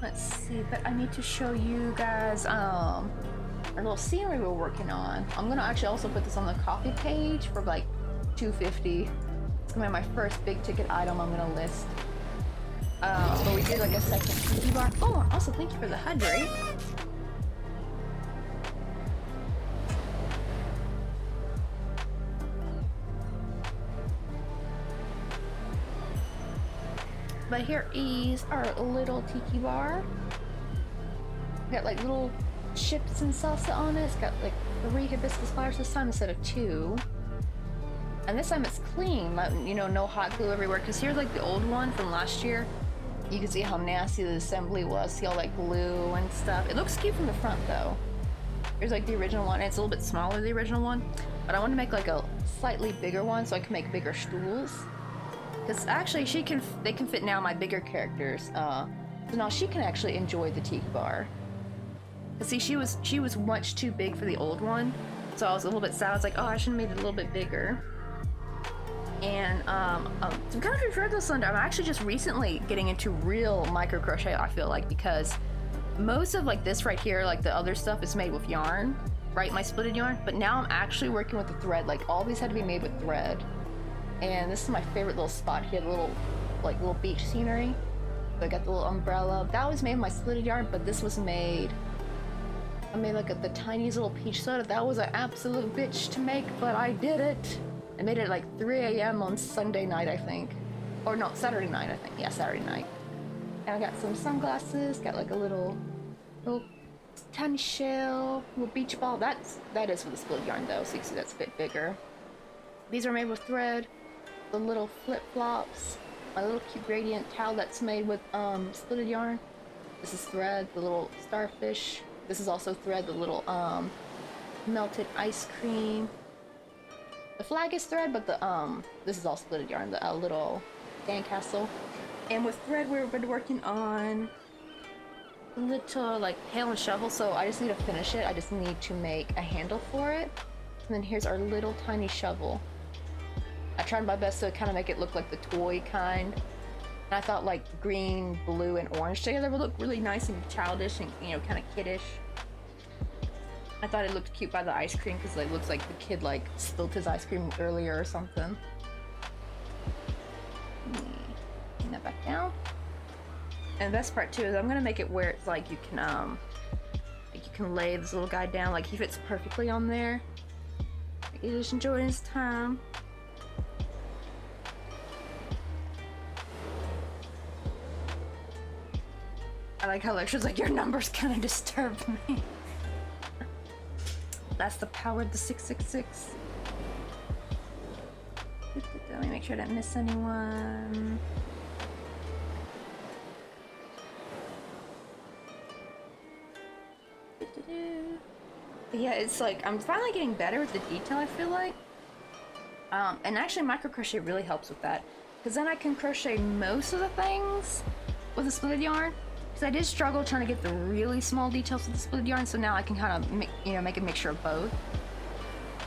Let's see, but I need to show you guys our little scenery we're working on. I'm gonna actually also put this on the coffee page for like $2.50. It's gonna be my first big ticket item I'm gonna list. But we did like a second tiki bar. Oh, also thank you for the hydrate. But here is our little tiki bar. Got like little chips and salsa on it. It's got like 3 hibiscus flowers this time instead of 2. And this time it's clean, you know, no hot glue everywhere. Because here's like the old one from last year. You can see how nasty the assembly was. See all like glue and stuff. It looks cute from the front though. Here's like the original one. It's a little bit smaller than the original one. But I want to make like a slightly bigger one so I can make bigger stools. Because actually they can fit now my bigger characters. So now she can actually enjoy the tiki bar. But see, she was much too big for the old one. So I was a little bit sad. I was like, oh, I should have made it a little bit bigger. And so kind of referred to Slender, I'm actually just recently getting into real micro crochet, I feel like, because most of like this right here, like the other stuff is made with yarn, right? My splitted yarn. But now I'm actually working with the thread. Like all these had to be made with thread. And this is my favorite little spot here, the little beach scenery. So I got the little umbrella. That was made with my splitted yarn, but this was made, I made like the tiniest little peach soda. That was an absolute bitch to make, but I did it. I made it at like 3 a.m. on Sunday night, I think. Or no, Saturday night, I think. Yeah, Saturday night. And I got some sunglasses, got like a little tiny shell, little beach ball. That is with the split yarn though, so you can see that's a bit bigger. These are made with thread. The little flip-flops, my little cute gradient towel that's made with splitted yarn. This is thread, the little starfish. This is also thread, the little melted ice cream. The flag is thread, but the this is all splitted yarn, the little sandcastle. And with thread, we've been working on a little like pail and shovel, so I just need to finish it. I just need to make a handle for it. And then here's our little tiny shovel. I tried my best to kind of make it look like the toy kind. And I thought like green, blue, and orange together would look really nice and childish and, you know, kind of kiddish. I thought it looked cute by the ice cream because it looks like the kid like spilled his ice cream earlier or something. Bring that back down. And the best part too is I'm gonna make it where it's like you can lay this little guy down, like he fits perfectly on there. Like he's just enjoying his time. I like how Lecture's like, your numbers kind of disturbed me. That's the power of the 666. Let me make sure I didn't miss anyone. But yeah, it's like I'm finally getting better with the detail, I feel like. And actually micro crochet really helps with that, because then I can crochet most of the things with a split yarn. Because I did struggle trying to get the really small details with the split yarn, so now I can kind of make a mixture of both.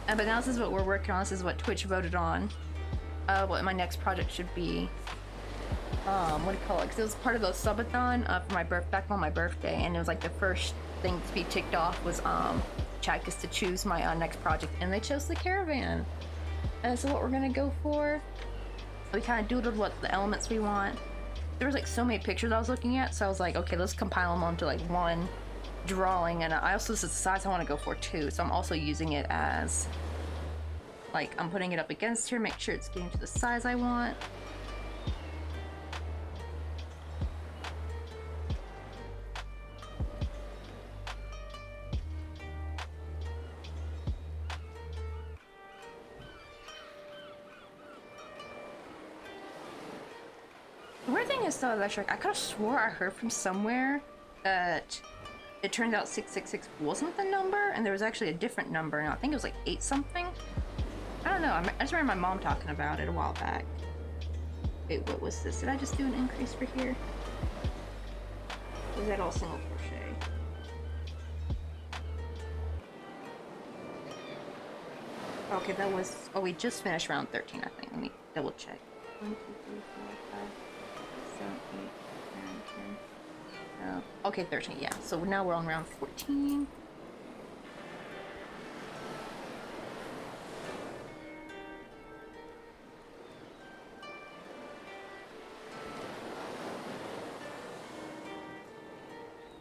But now this is what we're working on. This is what Twitch voted on. What my next project should be. What do you call it? Because it was part of the subathon for my back on my birthday, and it was like the first thing to be ticked off was chat gets to choose my next project, and they chose the Caravan. And so what we're gonna go for. We kind of doodled what the elements we want. There was like so many pictures I was looking at, so I was like, okay, let's compile them onto like one drawing. And I also, this is the size I want to go for too, so I'm also using it as like I'm putting it up against here, make sure it's getting to the size I want. The weird thing is though, I could have swore I heard from somewhere that it turned out 666 wasn't the number, and there was actually a different number, and I think it was like 8 something. I don't know, I just remember my mom talking about it a while back. Wait, what was this? Did I just do an increase for here? Or is that all single crochet? Okay, that was, oh, we just finished round 13, I think. Let me double check. 1, 2, 3, 4, 5. 7, 8, 9, 10. Okay, 13, yeah. So now we're on round 14.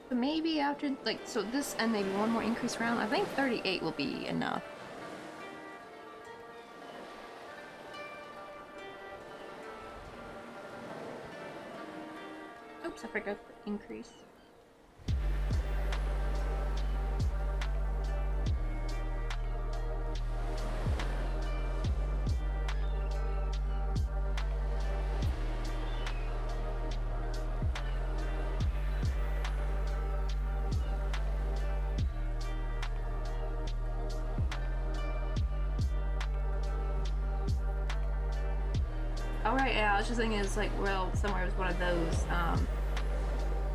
So maybe after, like, so this and maybe one more increase round, I think 38 will be enough. Oops, I forgot the increase. Alright, yeah, I was just thinking it's like, well, somewhere it was one of those,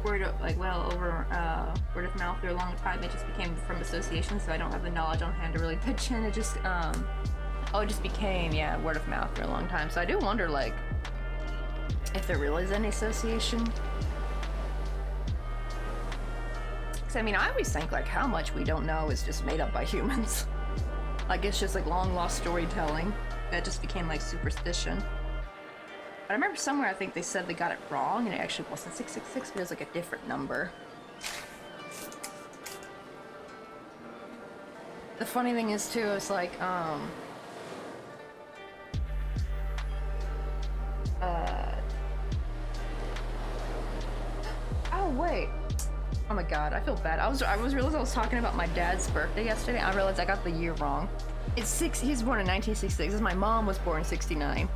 word of mouth for a long time. It just became from association, so I don't have the knowledge on hand to really pitch in. It just it just became, yeah, word of mouth for a long time. So I do wonder, like, if there really is any association. Because I mean, I always think like how much we don't know is just made up by humans. Like it's just like long lost storytelling that just became like superstition. But I remember somewhere I think they said they got it wrong and it actually wasn't 666, but it was like a different number. The funny thing is too, it's like wait. Oh my god, I feel bad. I realized I was talking about my dad's birthday yesterday. I realized I got the year wrong. He's born in 1966. My mom was born in 69.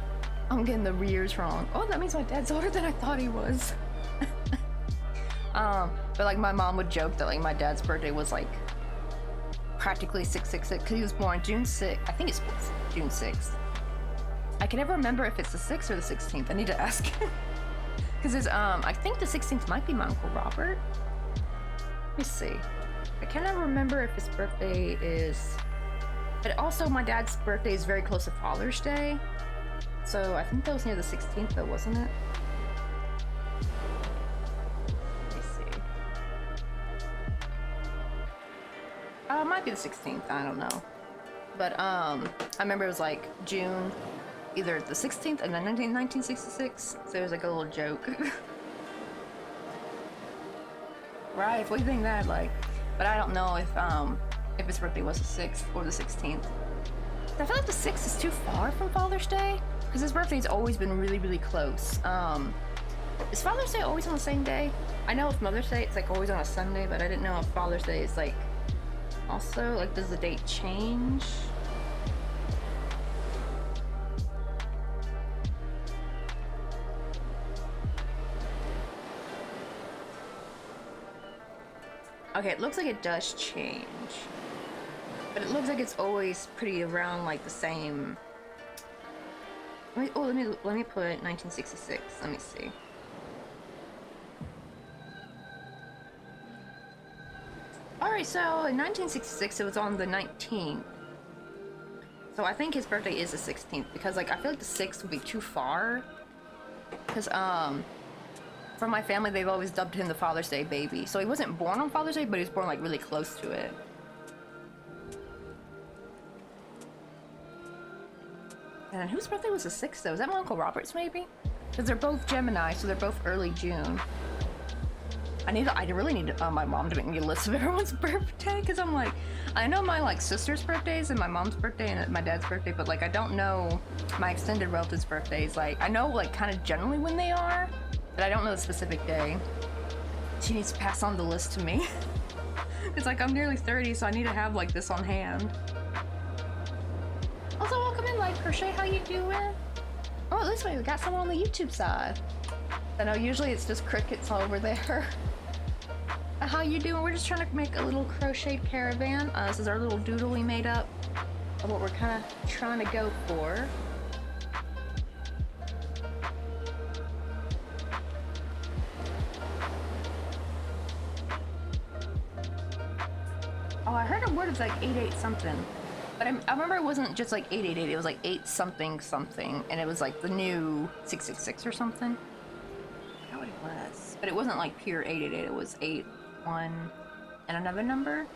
I'm getting the years wrong. Oh, that means my dad's older than I thought he was. But like my mom would joke that like my dad's birthday was like practically 666 because he was born June 6th. I think it's June 6th. I can never remember if it's the 6th or the 16th. I need to ask. Because there's I think the 16th might be my Uncle Robert. Let me see. I cannot remember if his birthday is... But also my dad's birthday is very close to Father's Day. So I think that was near the 16th though, wasn't it? Let me see. It might be the 16th, I don't know. But I remember it was like June, either the 16th and then 1966. So it was like a little joke. Right, what do you think that like? But I don't know if his birthday was the 6th or the 16th. I feel like the 6th is too far from Father's Day because his birthday's always been really, really close. Is Father's Day always on the same day? I know with Mother's Day it's like always on a Sunday, but I didn't know if Father's Day is like also like does the date change? Okay, it looks like it does change. But it looks like it's always pretty around like the same. Let me put 1966. Let me see. Alright, so in 1966 it was on the 19th. So I think his birthday is the 16th because like I feel like the 6th would be too far. Because from my family, they've always dubbed him the Father's Day baby. So he wasn't born on Father's Day, but he was born like really close to it. And whose birthday was the 6th though? Is that my Uncle Robert's maybe? Because they're both Gemini, so they're both early June. I really need my mom to make me a list of everyone's birthday, because I'm like, I know my like sister's birthdays and my mom's birthday and my dad's birthday, but like I don't know my extended relatives' birthdays. Like I know like kind of generally when they are, but I don't know the specific day. She needs to pass on the list to me. It's like I'm nearly 30, so I need to have like this on hand. Also, welcome in, like Crochet. How you doing? Oh, this way we got someone on the YouTube side. I know usually it's just crickets all over there. How you doing? We're just trying to make a little crocheted caravan. This is our little doodle we made up of what we're kind of trying to go for. Oh, I heard a word of like 88 something. But I remember it wasn't just like 888, it was like 8 something something, and it was like the new 666 or something. I forgot what it was. But it wasn't like pure 888, it was 8, 1, and another number.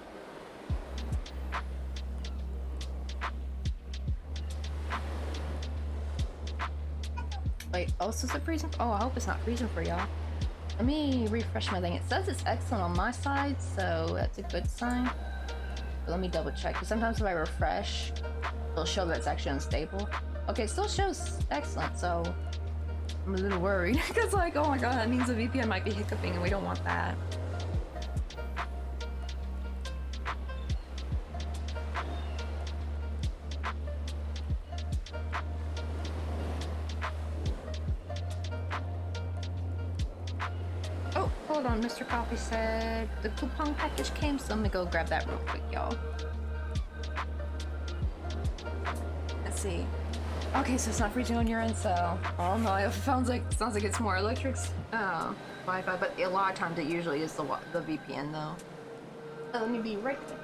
Wait, oh, so is it freezing? Oh, I hope it's not freezing for y'all. Let me refresh my thing. It says it's excellent on my side, so that's a good sign. But let me double check, because sometimes if I refresh, it'll show that it's actually unstable. Okay, it still shows excellent, so I'm a little worried. Because like, oh my god, that means the VPN might be hiccuping and we don't want that. Oh, hold on, Mr. Coffee said the coupon package came, so let me go grab that real quick, y'all. Let's see. Okay, so it's not freezing on your end, so oh no, it sounds like it's more electrics, Wi-Fi, but a lot of times it usually is the VPN though. Let me be right there.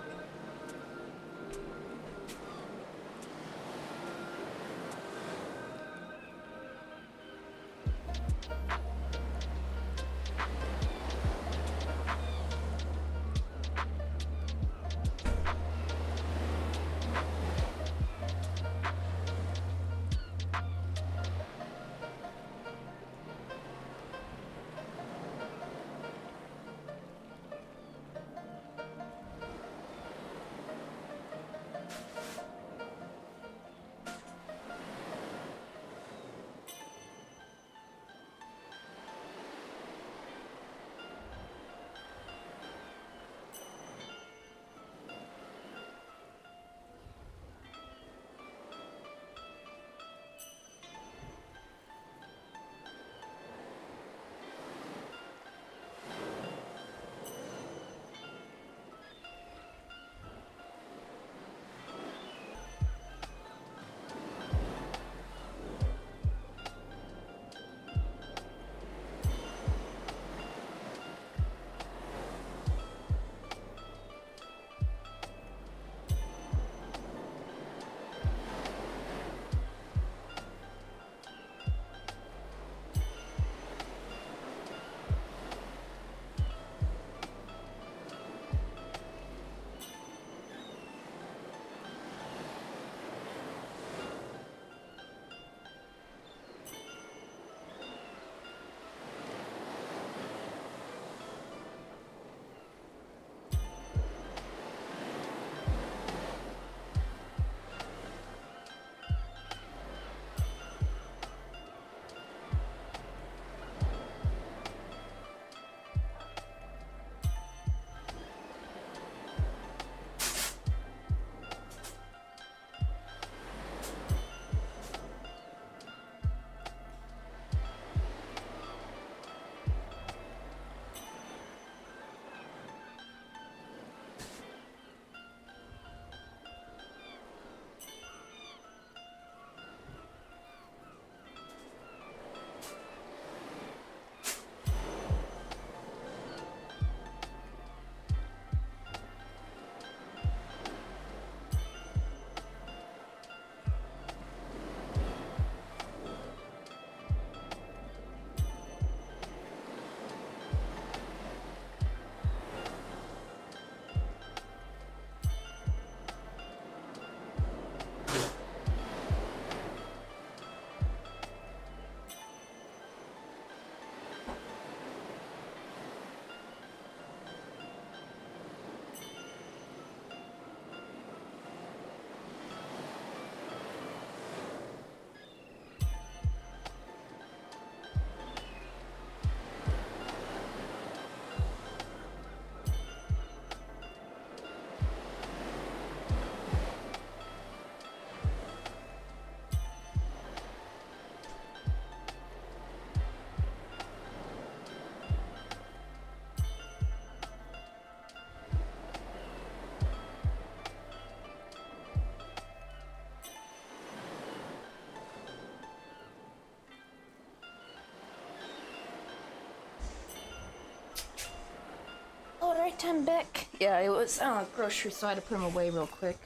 time back. Yeah, it was grocery, so I had to put them away real quick.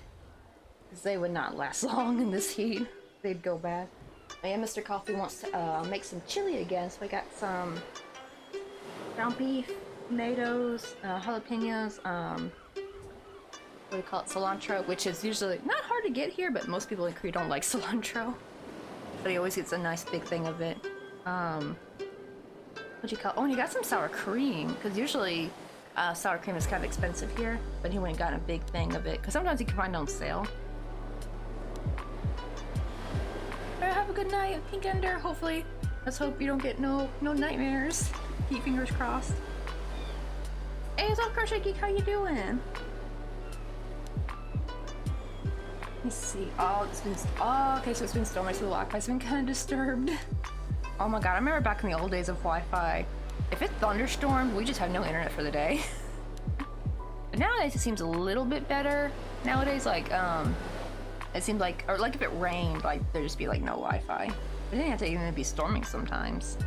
Because they would not last long in this heat. They'd go bad. And yeah, Mr. Coffee wants to make some chili again, so I got some ground beef, tomatoes, jalapenos, what do you call it, cilantro, which is usually not hard to get here, but most people in Korea don't like cilantro. But he always gets a nice big thing of it. What do you call it? Oh, and he got some sour cream, because usually sour cream is kind of expensive here, but he went and got a big thing of it, because sometimes you can find it on sale. Alright, have a good night, Pink Ender. Hopefully, let's hope you don't get no nightmares. Keep fingers crossed. Hey, what's up, Crochet Geek? How you doing? Let me see. Oh, it's been. Oh, okay, so it's been stormy, so the Wi-Fi's been kind of disturbed. Oh my god, I remember back in the old days of Wi-Fi. If it thunderstormed, we just have no internet for the day. But nowadays it seems a little bit better. Nowadays, like, it seemed like, or like if it rained, like there'd just be like no Wi-Fi. But it didn't have to even be storming sometimes.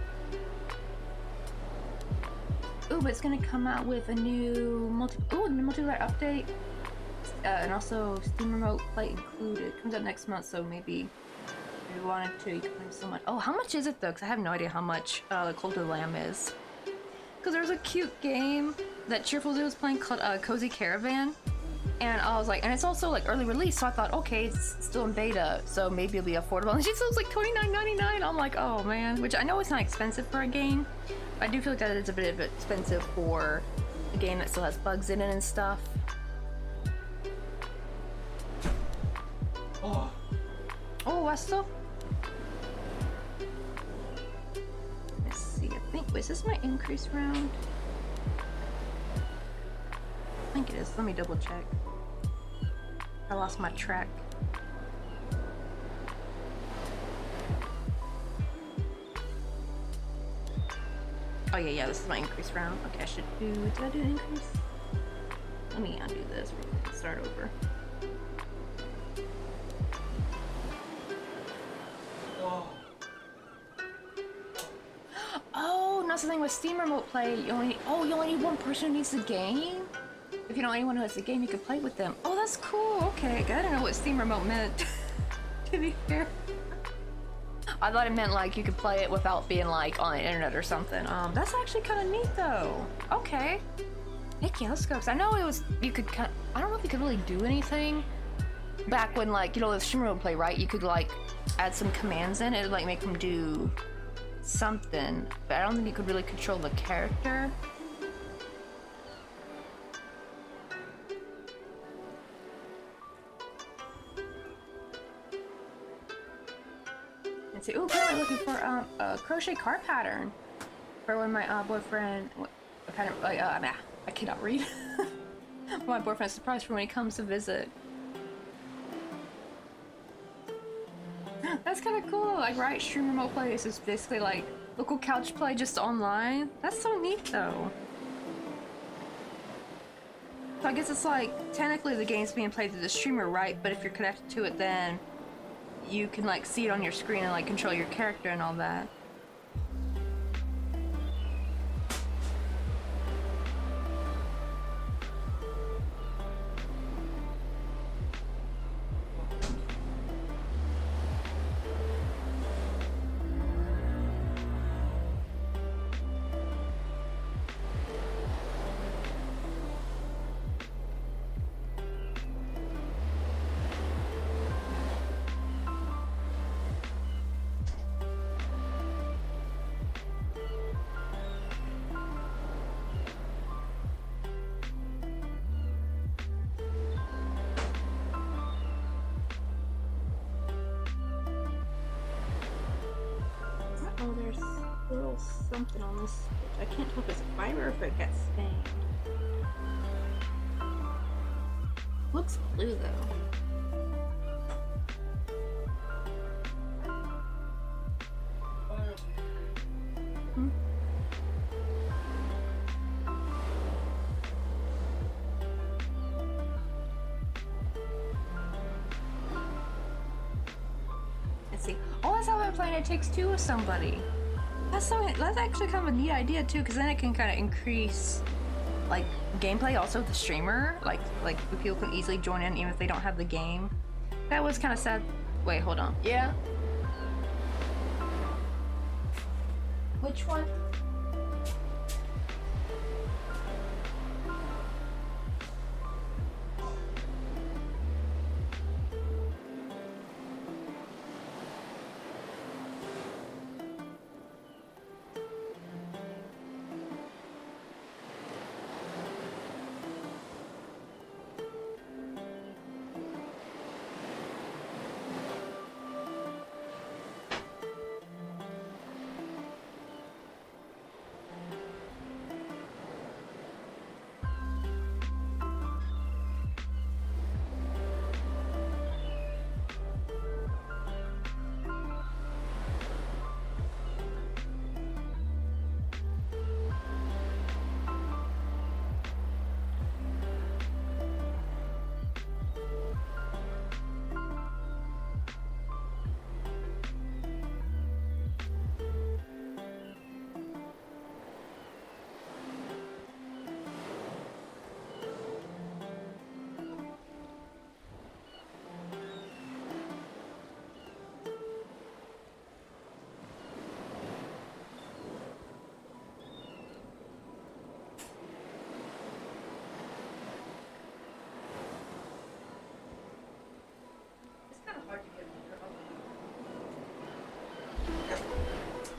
Ooh, but it's gonna come out with a new multiplayer update. And also Steam Remote Play included. Comes out next month, so maybe if you wanted to, you can play so much. Oh, how much is it though? Because I have no idea how much the Cult of the Lamb is. Because there's a cute game that Cheerful Zoo was playing called Cozy Caravan. And I was like, and it's also like early release, so I thought, okay, it's still in beta, so maybe it'll be affordable. And she said it was like $29.99. I'm like, oh man, which I know it's not expensive for a game, but I do feel like that it's a bit expensive for a game that still has bugs in it and stuff. Oh, Westo? Let's see, I think, wait, is this my increase round? I think it is, let me double check. I lost my track. Oh yeah, this is my increase round. Okay, I should do, did I do an increase? Let me undo this, start over. Oh, that's the thing with Steam Remote Play. You only need one person who needs the game. If you know anyone who has the game, you can play with them. Oh, that's cool. Okay, I don't know what Steam Remote meant. To be fair, I thought it meant like you could play it without being like on the internet or something. That's actually kind of neat though. Okay, heck yeah, let's go. Cause I know it was I don't know if you could really do anything back when, like, you know, with Steam Remote Play, right? You could like add some commands in it, like make them do something, but I don't think you could really control the character. Let's see. Ooh, I'm looking for a crochet card pattern for when my boyfriend. A pattern. I cannot read. My boyfriend's surprised for when he comes to visit. That's kind of cool. Like, right, Stream Remote Play is just basically like local couch play just online. That's so neat though. So I guess it's like technically the game's being played through the streamer, right? But if you're connected to it, then you can like see it on your screen and like control your character and all that. Oh, there's a little something on this. I can't tell if it's fiber or if it got stained. Looks blue though. Hmm? Let's see. Oh, that's how I'm playing It Takes Two with somebody. That's actually kind of a neat idea too, because then it can kind of increase like gameplay also with the streamer, like people can easily join in even if they don't have the game. That was kind of sad. Wait, hold on. Yeah. Which one?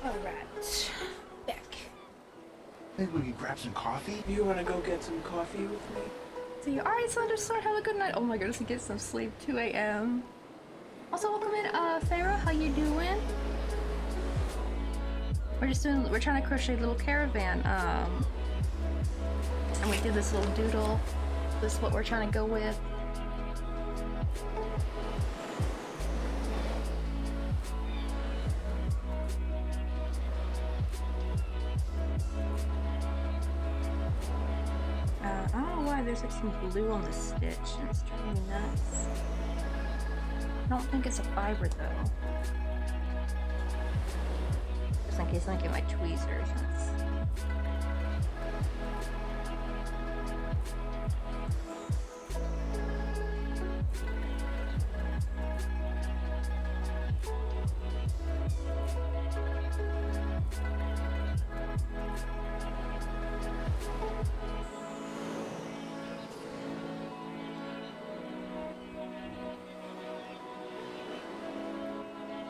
Alright. Back. Think we could grab some coffee? You wanna go get some coffee with me? See, alright, Thunderstar, have a good night. Oh my goodness, get some sleep. 2 a.m. Also, welcome in, Farah. How you doing? We're trying to crochet a little caravan. And we did this little doodle. This is what we're trying to go with. I don't know why there's like some glue on the stitch and it's driving me nuts. I don't think it's a fiber though. Just in case I don't get my tweezers.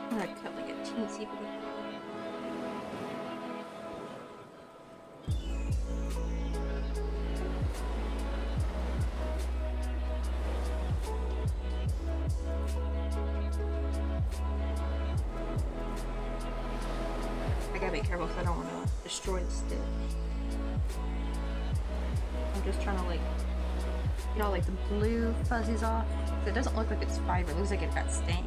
I'm gonna cut like a teensy bit. I gotta be careful because I don't want to destroy the stitch. I'm just trying to like get all like the blue fuzzies off. It doesn't look like it's fiber, it looks like it got stained.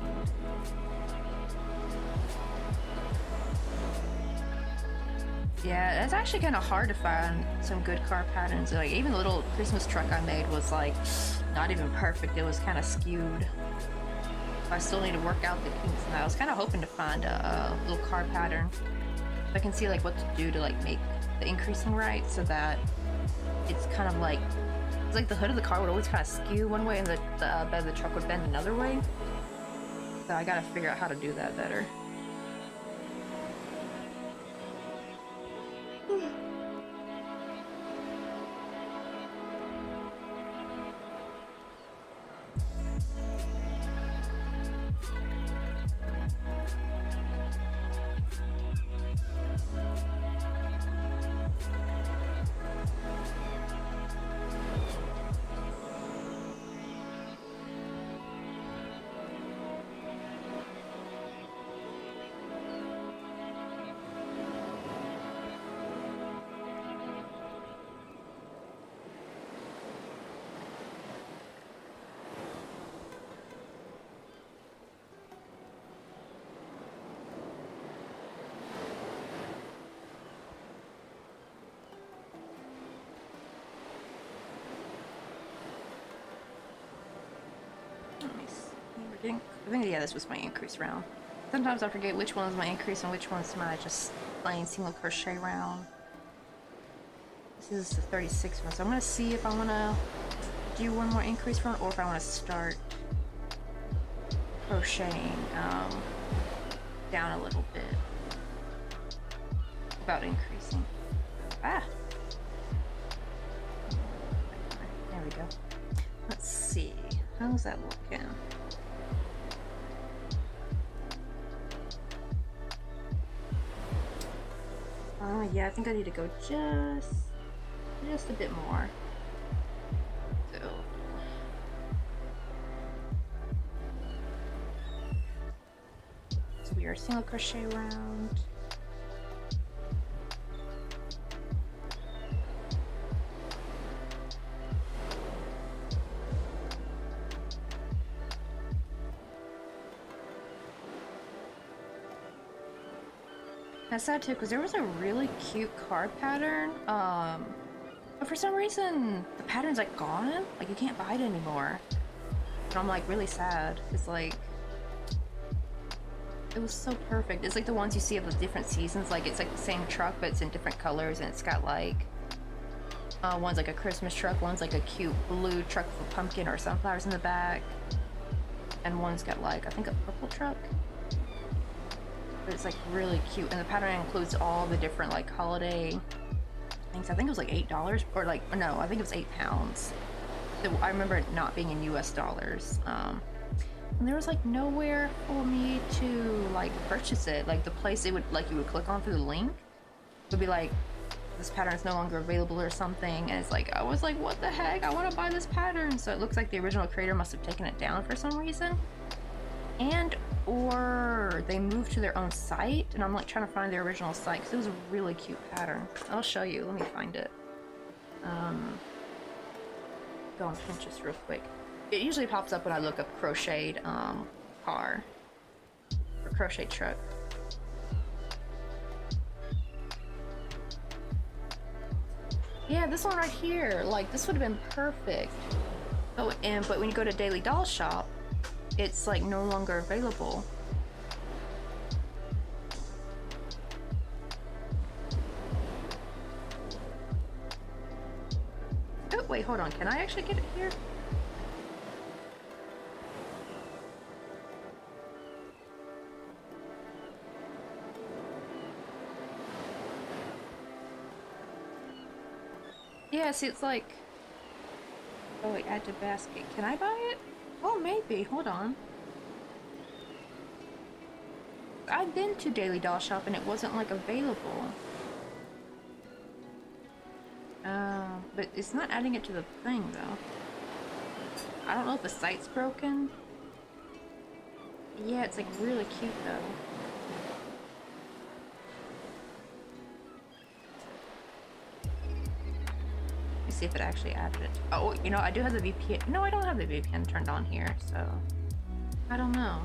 Yeah, it's actually kind of hard to find some good car patterns. Like even the little Christmas truck I made was like not even perfect. It was kind of skewed. I still need to work out the kinks. And I was kind of hoping to find a little car pattern. I can see like what to do to like make the increasing right so that it's kind of like it's like the hood of the car would always kind of skew one way and the bed of the truck would bend another way. So I gotta figure out how to do that better. I think, yeah, this was my increase round. Sometimes I forget which one's my increase and which one's my just plain single crochet round. This is the 36 one, so I'm gonna see if I wanna do one more increase run or if I wanna start crocheting down a little bit about increasing. Ah! There we go. Let's see. How's that looking? Yeah, I think I need to go just a bit more. So we are single crochet round. That's sad too, because there was a really cute card pattern, but for some reason the pattern's like gone. Like you can't buy it anymore. And I'm like really sad. It's like it was so perfect. It's like the ones you see of the different seasons. Like it's like the same truck, but it's in different colors, and it's got like one's like a Christmas truck, one's like a cute blue truck with a pumpkin or sunflowers in the back, and one's got like I think a purple truck. It's like really cute, and the pattern includes all the different like holiday things. I think it was like $8 or like no, I think it was £8. I remember it not being in US dollars. And there was like nowhere for me to like purchase it. Like the place it would like you would click on through the link would be like this pattern is no longer available or something, and it's like I was like what the heck, I want to buy this pattern. So it looks like the original creator must have taken it down for some reason, and or they moved to their own site, and I'm like trying to find their original site because it was a really cute pattern. I'll show you. Let me find it. Go on Pinterest real quick. It usually pops up when I look up crocheted car or crochet truck. Yeah, this one right here. Like this would have been perfect. Oh, but when you go to Daily Doll Shop, it's like no longer available. Oh, wait, hold on. Can I actually get it here? Yeah, see, it's like... Oh, wait, add to basket. Can I buy it? Oh, maybe. Hold on. I've been to Daily Doll Shop and it wasn't like available. But it's not adding it to the thing though. I don't know if the site's broken. Yeah, it's like really cute though. Let me see if it actually added it. Oh, you know, I do have the VPN. No, I don't have the VPN turned on here, so I don't know.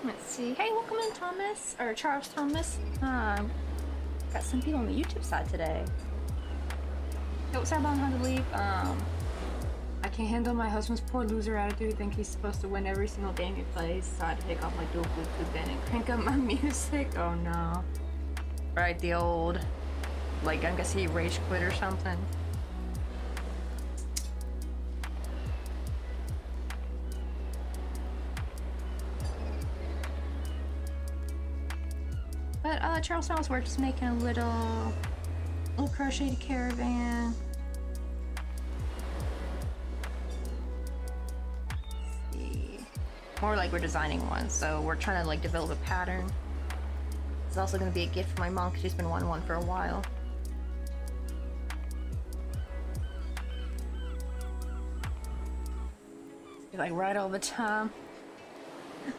Let's see. Hey, welcome in, Thomas. Or Charles Thomas. Got some people on the YouTube side today. Oh, sorry about having to leave. I can't handle my husband's poor loser attitude. Think he's supposed to win every single game he plays. So I had to take off my dual Bluetooth bin and crank up my music. Oh no. Right, the old... Like, I guess he rage quit or something. But Charles Thomas, we're just making a little crocheted caravan. Or like we're designing one, so we're trying to like develop a pattern. It's also going to be a gift for my mom because she's been wanting one for a while. You like write all the time.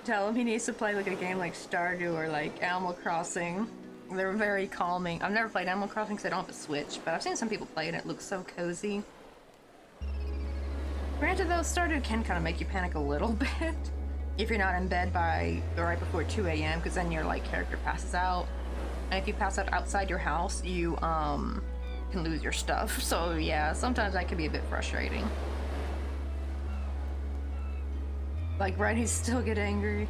Tell him he needs to play like a game like Stardew or like Animal Crossing. They're very calming. I've never played Animal Crossing because I don't have a Switch, but I've seen some people play it and it looks so cozy. Granted though, Stardew can kind of make you panic a little bit if you're not in bed by right before 2 a.m. because then your like character passes out. And if you pass out outside your house, you can lose your stuff. So yeah, sometimes that can be a bit frustrating. Like, right, he still get angry.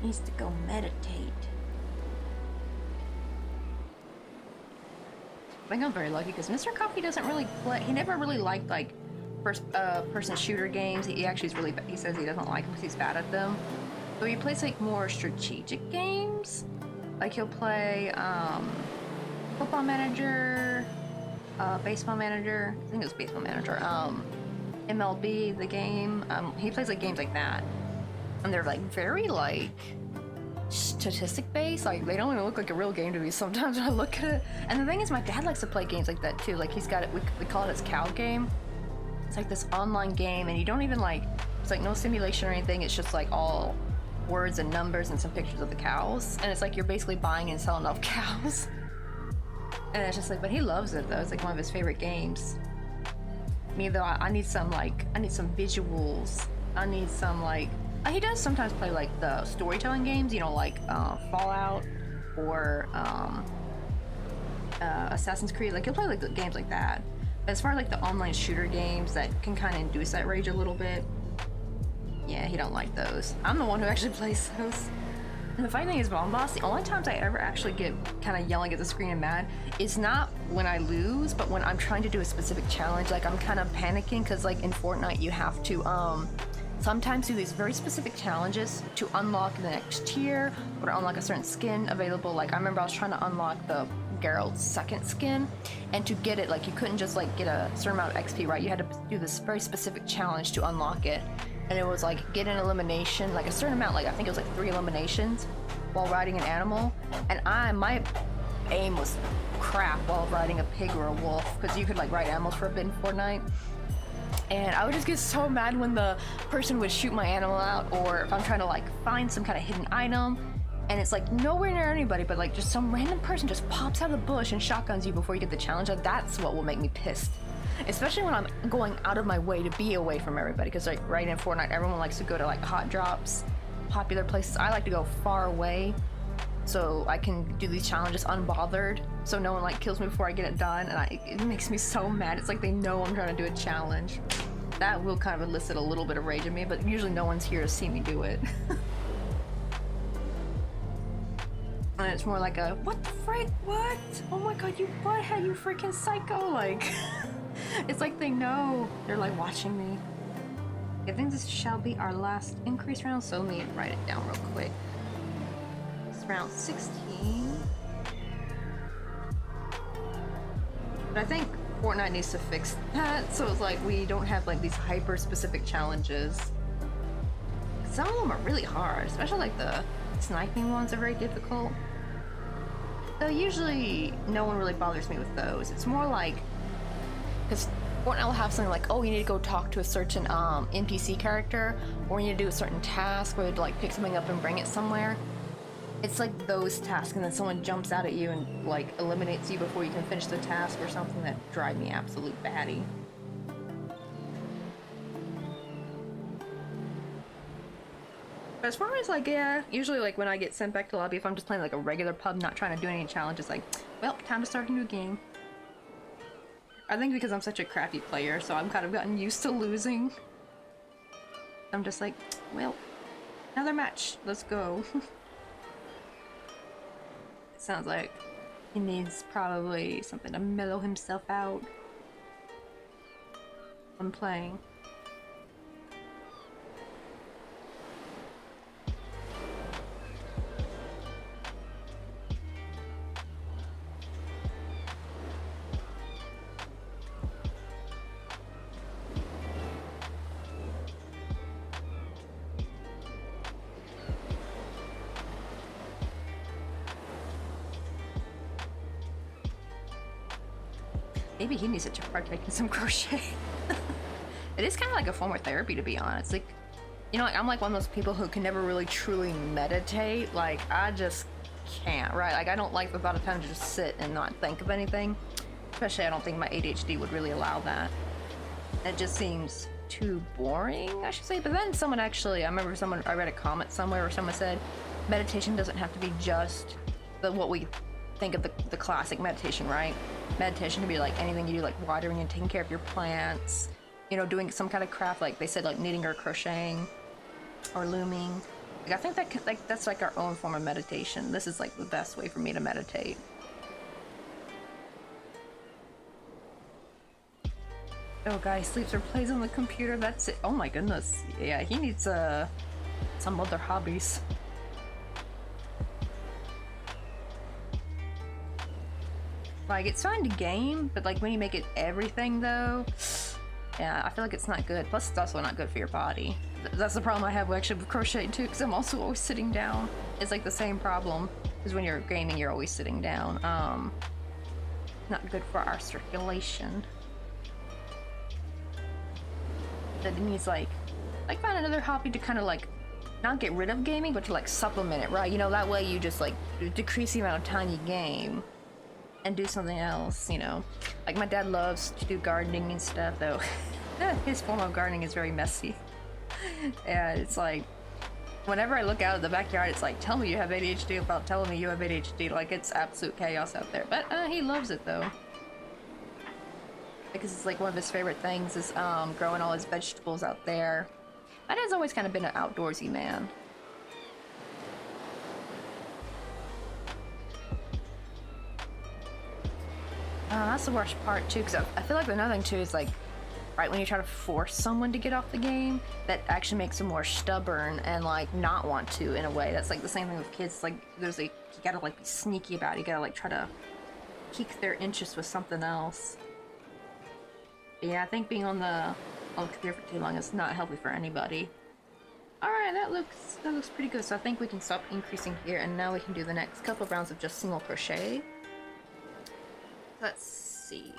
Needs to go meditate. I think I'm very lucky because Mr. Coffee doesn't really play. He never really liked like first-person shooter games. He actually is really. He says he doesn't like them because he's bad at them. So he plays like more strategic games. Like he'll play Football Manager, Baseball Manager. I think it was Baseball Manager. MLB, the game. He plays like games like that, and they're like very like statistic based. Like they don't even look like a real game to me sometimes when I look at it. And the thing is, my dad likes to play games like that too. Like he's got it. We call it his cow game. It's like this online game, and you don't even like. It's like no simulation or anything. It's just like all words and numbers and some pictures of the cows, and it's like you're basically buying and selling off cows. And it's just like, but he loves it though. It's like one of his favorite games. Me though, I need some visuals. I need some like he does sometimes play like the storytelling games, you know, like Fallout or Assassin's Creed. Like he'll play like the games like that. But as far as like the online shooter games that can kind of induce that rage a little bit, yeah, he don't like those. I'm the one who actually plays those. And the funny thing is, Bomb Boss, the only times I ever actually get kind of yelling at the screen and mad is not when I lose, but when I'm trying to do a specific challenge. Like I'm kind of panicking because like in Fortnite you have to sometimes do these very specific challenges to unlock the next tier or to unlock a certain skin available. Like I remember I was trying to unlock the Geralt's second skin, and to get it, like you couldn't just like get a certain amount of XP, right? You had to do this very specific challenge to unlock it. And it was like get an elimination, like a certain amount, like I think it was like 3 eliminations while riding an animal. And my aim was crap while riding a pig or a wolf, because you could like ride animals for a bit in Fortnite. And I would just get so mad when the person would shoot my animal out, or if I'm trying to like find some kind of hidden item and it's like nowhere near anybody, but like just some random person just pops out of the bush and shotguns you before you get the challenge. That's what will make me pissed. Especially when I'm going out of my way to be away from everybody, because like right in Fortnite everyone likes to go to like hot drops, popular places. I like to go far away so I can do these challenges unbothered, so no one like kills me before I get it done. And it makes me so mad. It's like they know I'm trying to do a challenge. That will kind of elicit a little bit of rage in me, but usually no one's here to see me do it. And it's more like a, what the frick, what? Oh my god, you butthead, you freaking psycho, like... It's like they know. They're like watching me. I think this shall be our last increase round, so let me write it down real quick. It's round 16. But I think Fortnite needs to fix that, so it's like we don't have like these hyper-specific challenges. Some of them are really hard, especially like the sniping ones are very difficult. Though usually no one really bothers me with those. It's more like, because Fortnite will have something like, oh, you need to go talk to a certain NPC character, or you need to do a certain task where you have to like pick something up and bring it somewhere. It's like those tasks, and then someone jumps out at you and like eliminates you before you can finish the task or something that drive me absolute batty. But as far as like, yeah, usually like when I get sent back to lobby, if I'm just playing like a regular pub, not trying to do any challenges, like, well, time to start a new game. I think because I'm such a crappy player, so I'm kind of gotten used to losing. I'm just like, well, another match, let's go. It sounds like he needs probably something to mellow himself out. I'm playing. Maybe he needs to partake in some crochet. It is kind of like a form of therapy, to be honest. Like, you know, like, I'm like one of those people who can never really truly meditate. Like, I just can't, right? Like, I don't like the thought of time to just sit and not think of anything. Especially, I don't think my ADHD would really allow that. It just seems too boring, I should say. But then someone actually, I remember I read a comment somewhere where someone said, meditation doesn't have to be just what we think of the classic meditation, right? Meditation can be like anything you do, like watering and taking care of your plants, you know, doing some kind of craft, like they said, like knitting or crocheting or looming. Like, I think that's like our own form of meditation. This is like the best way for me to meditate. Oh, guy sleeps or plays on the computer. That's it. Oh my goodness. Yeah, he needs some other hobbies. Like, it's fine to game, but like when you make it everything though, yeah, I feel like it's not good. Plus, it's also not good for your body. That's the problem I have actually with crocheting too, because I'm also always sitting down. It's like the same problem, because when you're gaming, you're always sitting down. Not good for our circulation. That it needs like find another hobby to kind of like not get rid of gaming, but to like supplement it, right? You know, that way you just like decrease the amount of time you game and do something else, you know. Like my dad loves to do gardening and stuff, though. His form of gardening is very messy. And it's like, whenever I look out at the backyard, it's like, tell me you have ADHD without telling me you have ADHD. Like, it's absolute chaos out there. But he loves it, though. Because it's like one of his favorite things is growing all his vegetables out there. My dad's always kind of been an outdoorsy man. That's the worst part too, because I feel like another thing too is like, right when you try to force someone to get off the game, that actually makes them more stubborn and like not want to in a way. That's like the same thing with kids. Like there's you gotta like be sneaky about it. You gotta like try to pique their interest with something else. But yeah, I think being on the computer for too long is not healthy for anybody. All right, that looks pretty good. So I think we can stop increasing here, and now we can do the next couple of rounds of just single crochet. Let's see.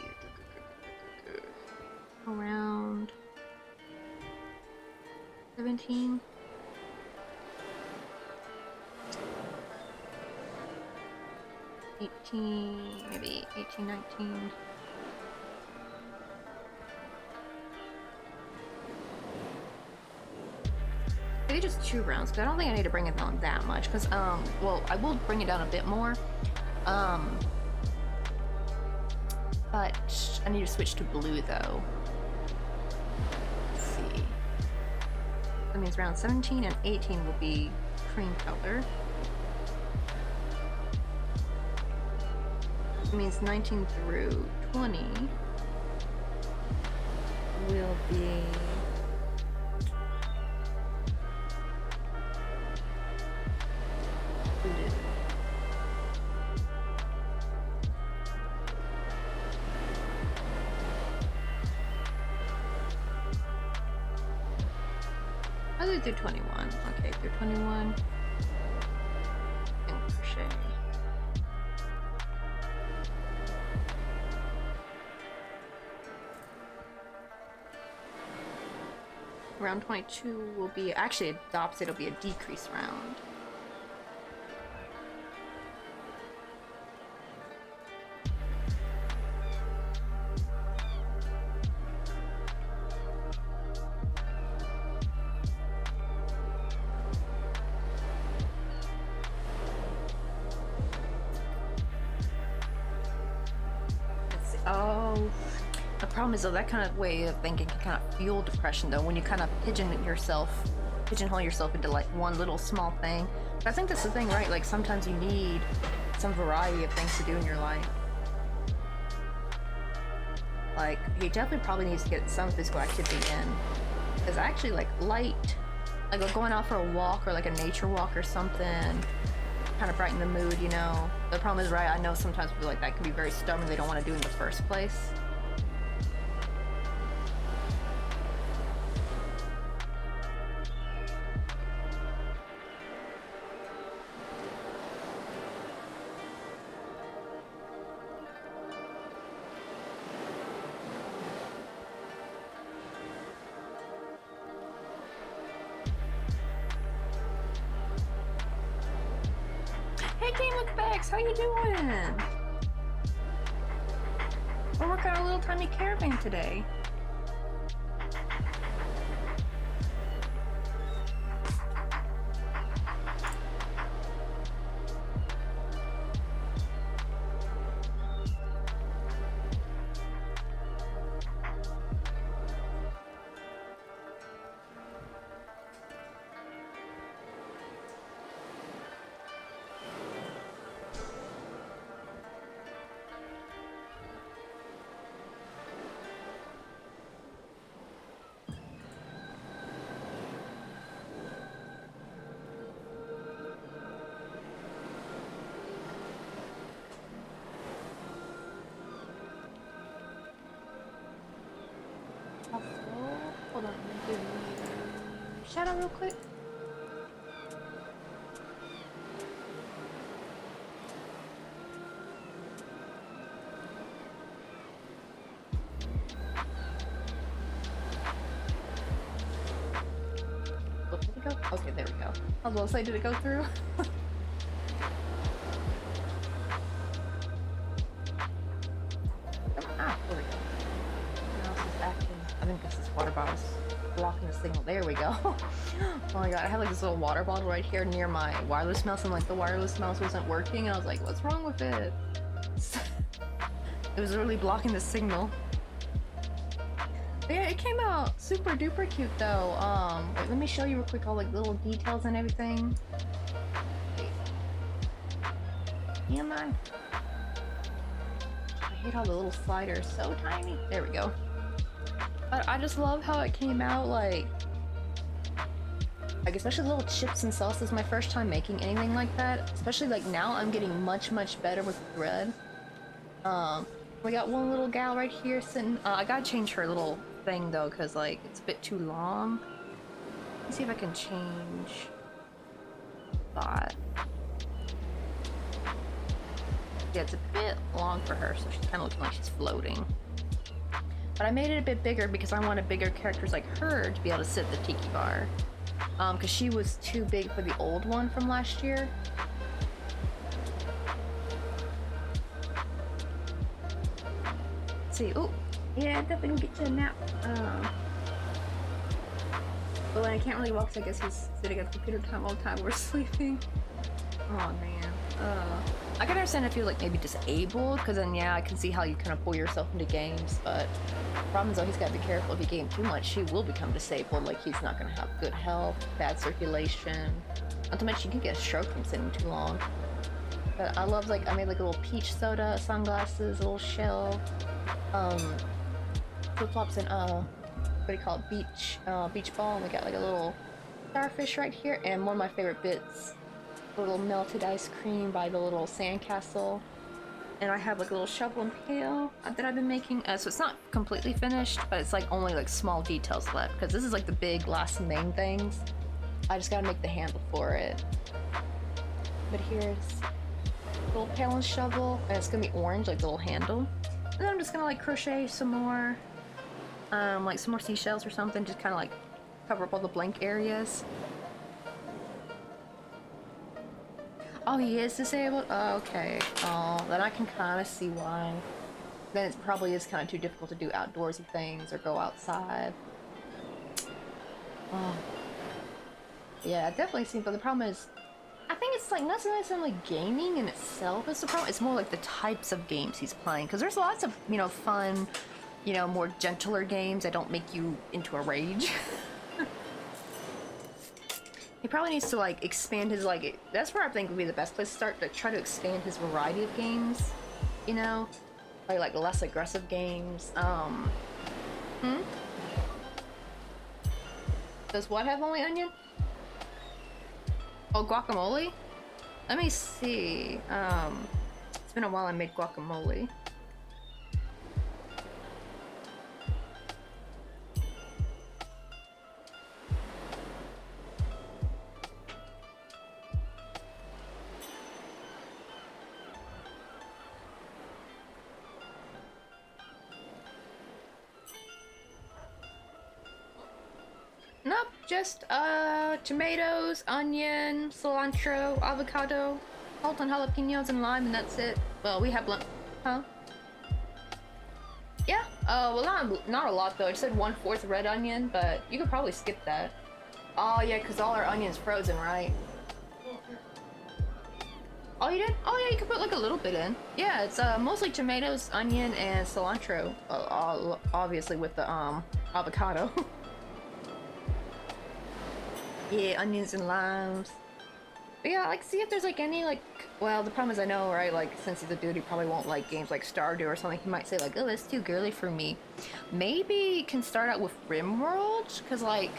Around 17. Maybe 18, 19. Maybe just 2 rounds, because I don't think I need to bring it down that much, because, well, I will bring it down a bit more, but I need to switch to blue, though. Let's see. That means round 17 and 18 will be cream color. It means 19 through 20 will be blue. I'll do through 21. Okay, through 21. And crochet. Round 22 will be, actually the opposite, it'll be a decrease round. Let's see. Oh. The problem is though, that kind of way of thinking can kind of fuel depression though, when you kind of pigeonhole yourself into like one little small thing. But I think that's the thing, right? Like sometimes you need some variety of things to do in your life. Like he definitely probably needs to get some physical activity in. Because actually like light, like going out for a walk or like a nature walk or something, kind of brighten the mood, you know. The problem is, right, I know sometimes people like that can be very stubborn, they don't want to do in the first place. Game with Bex, how you doing? We're working on a little tiny caravan today. Hold on, let me do shout out real quick. Oh, did it go? Okay, there we go. I was gonna say, did it go through? There we go. Now this is acting. I think this is water bottles blocking the signal. There we go. Oh my god, I have like this little water bottle right here near my wireless mouse, and like the wireless mouse wasn't working, and I was like, what's wrong with it? It was really blocking the signal. But yeah, it came out super duper cute though. Wait, let me show you real quick all like little details and everything. Am I hate how the little slider is so tiny. There we go. But I just love how it came out, like especially the little chips and sauces. My first time making anything like that. Especially like now I'm getting much better with thread. We got one little gal right here sitting. I gotta change her little thing though, because like it's a bit too long. Let's see if I can change that. Yeah, it's a bit long for her, so she's kind of looking like she's floating. But I made it a bit bigger because I wanted bigger characters like her to be able to sit at the tiki bar. Because she was too big for the old one from last year. Let's see. Oh, yeah, definitely get you a nap. But when I can't really walk, so I guess he's sitting at the computer time all the time we're sleeping. Oh man. I can understand if you're like maybe disabled, because then yeah, I can see how you kind of pull yourself into games, but the problem is though he's got to be careful. If you game too much, he will become disabled. Like he's not going to have good health, bad circulation. Not to mention you can get a stroke from sitting too long. But I love, like, I made like a little peach soda, sunglasses, a little shell, flip-flops, and what do you call it, beach ball, and we got like a little starfish right here, and one of my favorite bits, a little melted ice cream by the little sandcastle. And I have like a little shovel and pail that I've been making, so it's not completely finished, but it's like only like small details left, because this is like the big last main things. I just gotta make the handle for it. But here's a little pail and shovel, and it's gonna be orange, like the little handle. And then I'm just gonna like crochet some more, like some more seashells or something, just kind of like cover up all the blank areas. Oh, he is disabled? Oh, okay. Oh, then I can kind of see why. Then it probably is kind of too difficult to do outdoorsy things or go outside. Oh. Yeah, it definitely seems, but the problem is, I think it's like not so necessarily gaming in itself is the problem. It's more like the types of games he's playing. Because there's lots of, you know, fun, you know, more gentler games that don't make you into a rage. He probably needs to like expand his, like, that's where I think would be the best place to start, to try to expand his variety of games, you know, like less aggressive games. Does what have only onion? Oh, guacamole? Let me see. It's been a while I made guacamole. Nope, just tomatoes, onion, cilantro, avocado. Salt and jalapenos and lime, and that's it. Well, we have huh? Yeah. Well, not a lot though. It said 1/4 red onion, but you could probably skip that. Oh yeah, cause all our onions frozen, right? Oh, you did? Oh yeah, you could put like a little bit in. Yeah, it's mostly tomatoes, onion, and cilantro. Obviously with the avocado. Yeah, onions and limes. But yeah, like, see if there's like any like. Well, the problem is I know, right? Like, since he's a dude, he probably won't like games like Stardew or something. He might say like, "Oh, that's too girly for me." Maybe you can start out with RimWorld, cause like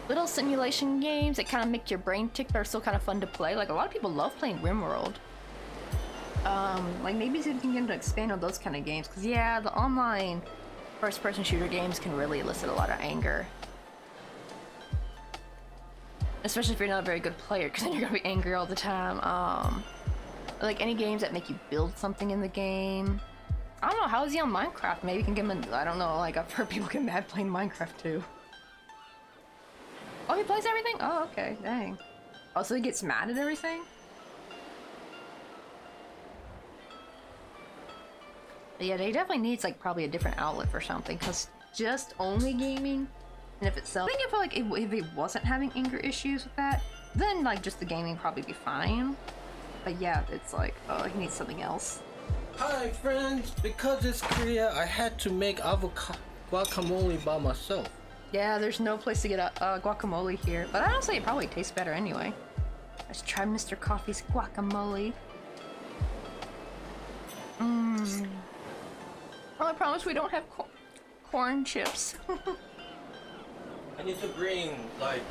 little simulation games that kind of make your brain tick but are still kind of fun to play. Like a lot of people love playing RimWorld. Like maybe see if you can get him to expand on those kind of games, cause yeah, the online first-person shooter games can really elicit a lot of anger. Especially if you're not a very good player, because then you're gonna be angry all the time. Like any games that make you build something in the game. I don't know, how is he on Minecraft? Maybe you can give him I don't know, like I've heard people get mad playing Minecraft too. Oh, he plays everything? Oh, okay, dang. Oh, so he gets mad at everything? But yeah, he definitely needs like probably a different outlet for something, because just only gaming. And if itself, I think if he wasn't having anger issues with that, then like just the gaming would probably be fine. But yeah, it's like, oh, he needs something else. Hi friends, because it's Korea, I had to make avocado guacamole by myself. Yeah, there's no place to get a guacamole here, but honestly, it probably tastes better anyway. Let's try Mr. Coffee's guacamole. Mmm. Well, I promise we don't have corn chips. I need to bring like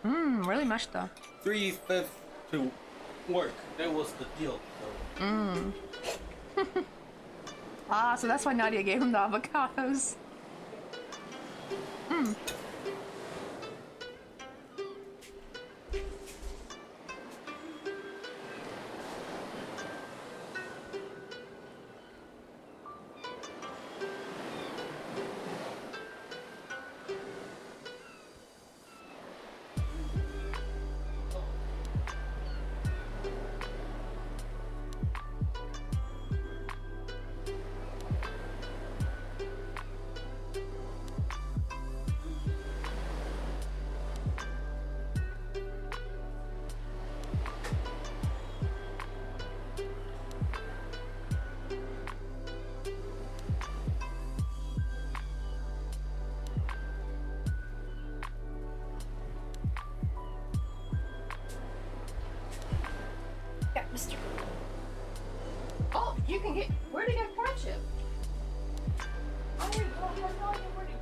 really much though. 3/5 to work. That was the deal. So. Ah, so that's why Nadia gave him the avocados. Yeah, Mr. Oh, you can get. Where did you get corn chip? Oh, wait, where did you?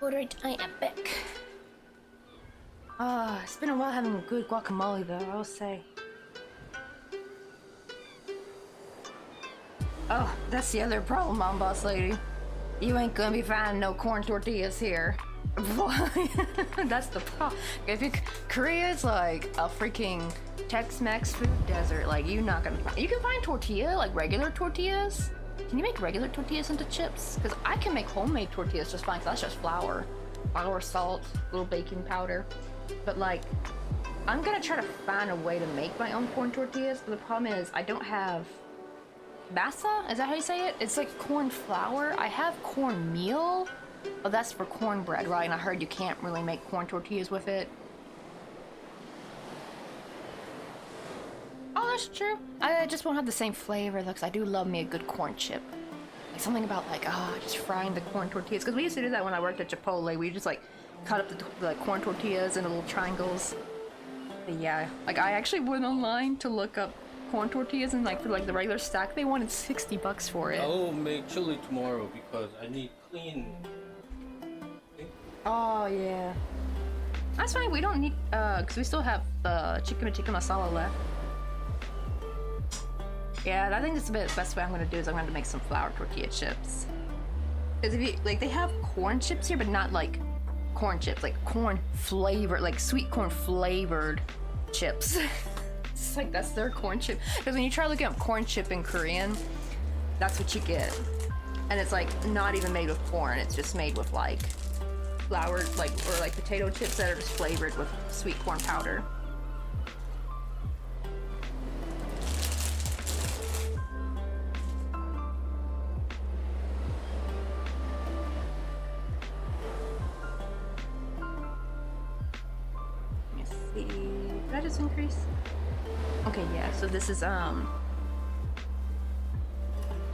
Ordered I epic. Ah, it's been a while having a good guacamole though, I'll say. Oh, that's the other problem, Mom Boss Lady. You ain't gonna be finding no corn tortillas here. That's the problem. If you Korea's like a freaking Tex-Mex food desert, like you're not gonna find. You can find tortilla, like regular tortillas. Can you make regular tortillas into chips? Because I can make homemade tortillas just fine, because that's just flour, salt, little baking powder. But like, I'm gonna try to find a way to make my own corn tortillas, but the problem is I don't have masa? Is that how you say it? It's like corn flour. I have cornmeal. Oh, that's for cornbread, right? And I heard you can't really make corn tortillas with it. Oh, that's true. I just won't have the same flavor, though, because I do love me a good corn chip. Like, something about, like, just frying the corn tortillas. Because we used to do that when I worked at Chipotle. We just, like, cut up the corn tortillas into little triangles. But yeah, like, I actually went online to look up corn tortillas, and, like, for, like, the regular stack, they wanted $60 for it. I will make chili tomorrow because I need clean. Oh, yeah. That's fine. We don't need, because we still have the chicken tikka masala left. Yeah, I think that's the best way I'm going to do is I'm going to make some flour tortilla chips. Because if you, like, they have corn chips here, but not, like, corn chips. Like, corn flavored, like, sweet corn flavored chips. It's like, that's their corn chip. Because when you try looking up corn chip in Korean, that's what you get. And it's, like, not even made with corn. It's just made with, like, flour, like, or, like, potato chips that are just flavored with sweet corn powder. Did I just increase? Okay, yeah, so this is, oh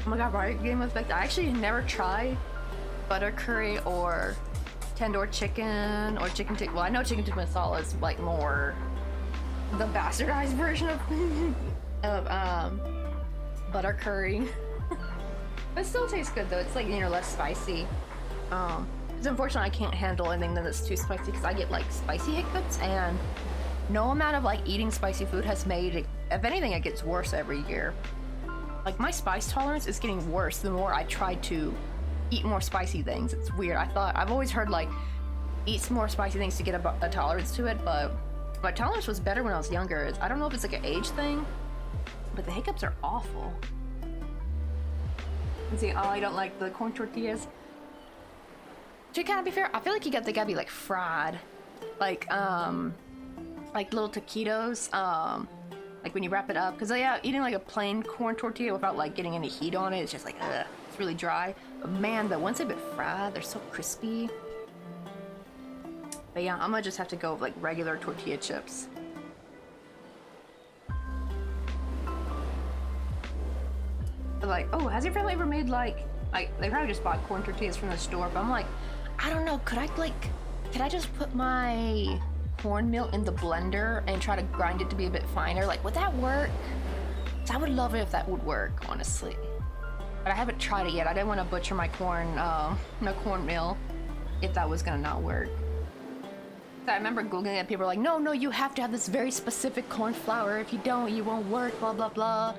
my god, right? Game effect. I actually never tried butter curry or tandoor chicken or chicken tikka. Well, I know chicken tikka masala is, like, more the bastardized version of butter curry. But it still tastes good, though. It's, like, you know, less spicy. Because unfortunately, I can't handle anything that's too spicy because I get, like, spicy hiccups, and no amount of, like, eating spicy food has made it, if anything, it gets worse every year. Like, my spice tolerance is getting worse the more I try to eat more spicy things. It's weird. I've always heard, like, eat some more spicy things to get a tolerance to it, but my tolerance was better when I was younger. I don't know if it's, like, an age thing, but the hiccups are awful. And see, oh, I don't like the corn tortillas. To kind of be fair, I feel like they gotta be, like, fried. Like little taquitos, like when you wrap it up. Because, yeah, eating, like, a plain corn tortilla without, like, getting any heat on it, it's just like, ugh, it's really dry. But man, though, once they've been fried, they're so crispy. But yeah, I'm gonna just have to go with, like, regular tortilla chips. But, like, oh, has your family ever made, like, they probably just bought corn tortillas from the store, but I'm like, I don't know, could I just put my cornmeal in the blender and try to grind it to be a bit finer? Like, would that work? I would love it if that would work, honestly. But I haven't tried it yet. I didn't want to butcher my cornmeal if that was gonna not work. I remember Googling it, people were like, no, you have to have this very specific corn flour. If you don't, you won't work, blah, blah, blah.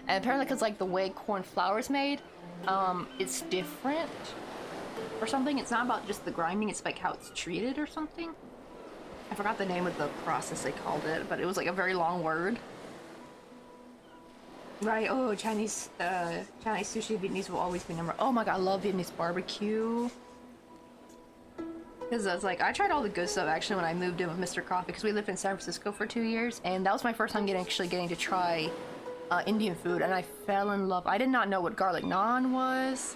And apparently, because, like, the way corn flour is made, it's different or something. It's not about just the grinding, it's, like, how it's treated or something. I forgot the name of the process they called it, but it was, like, a very long word. Right, oh, Chinese sushi, Vietnamese will always be number. Oh my god, I love Vietnamese barbecue. Because I was like, I tried all the good stuff actually when I moved in with Mr. Coffee, because we lived in San Francisco for 2 years, and that was my first time getting to try Indian food, and I fell in love. I did not know what garlic naan was.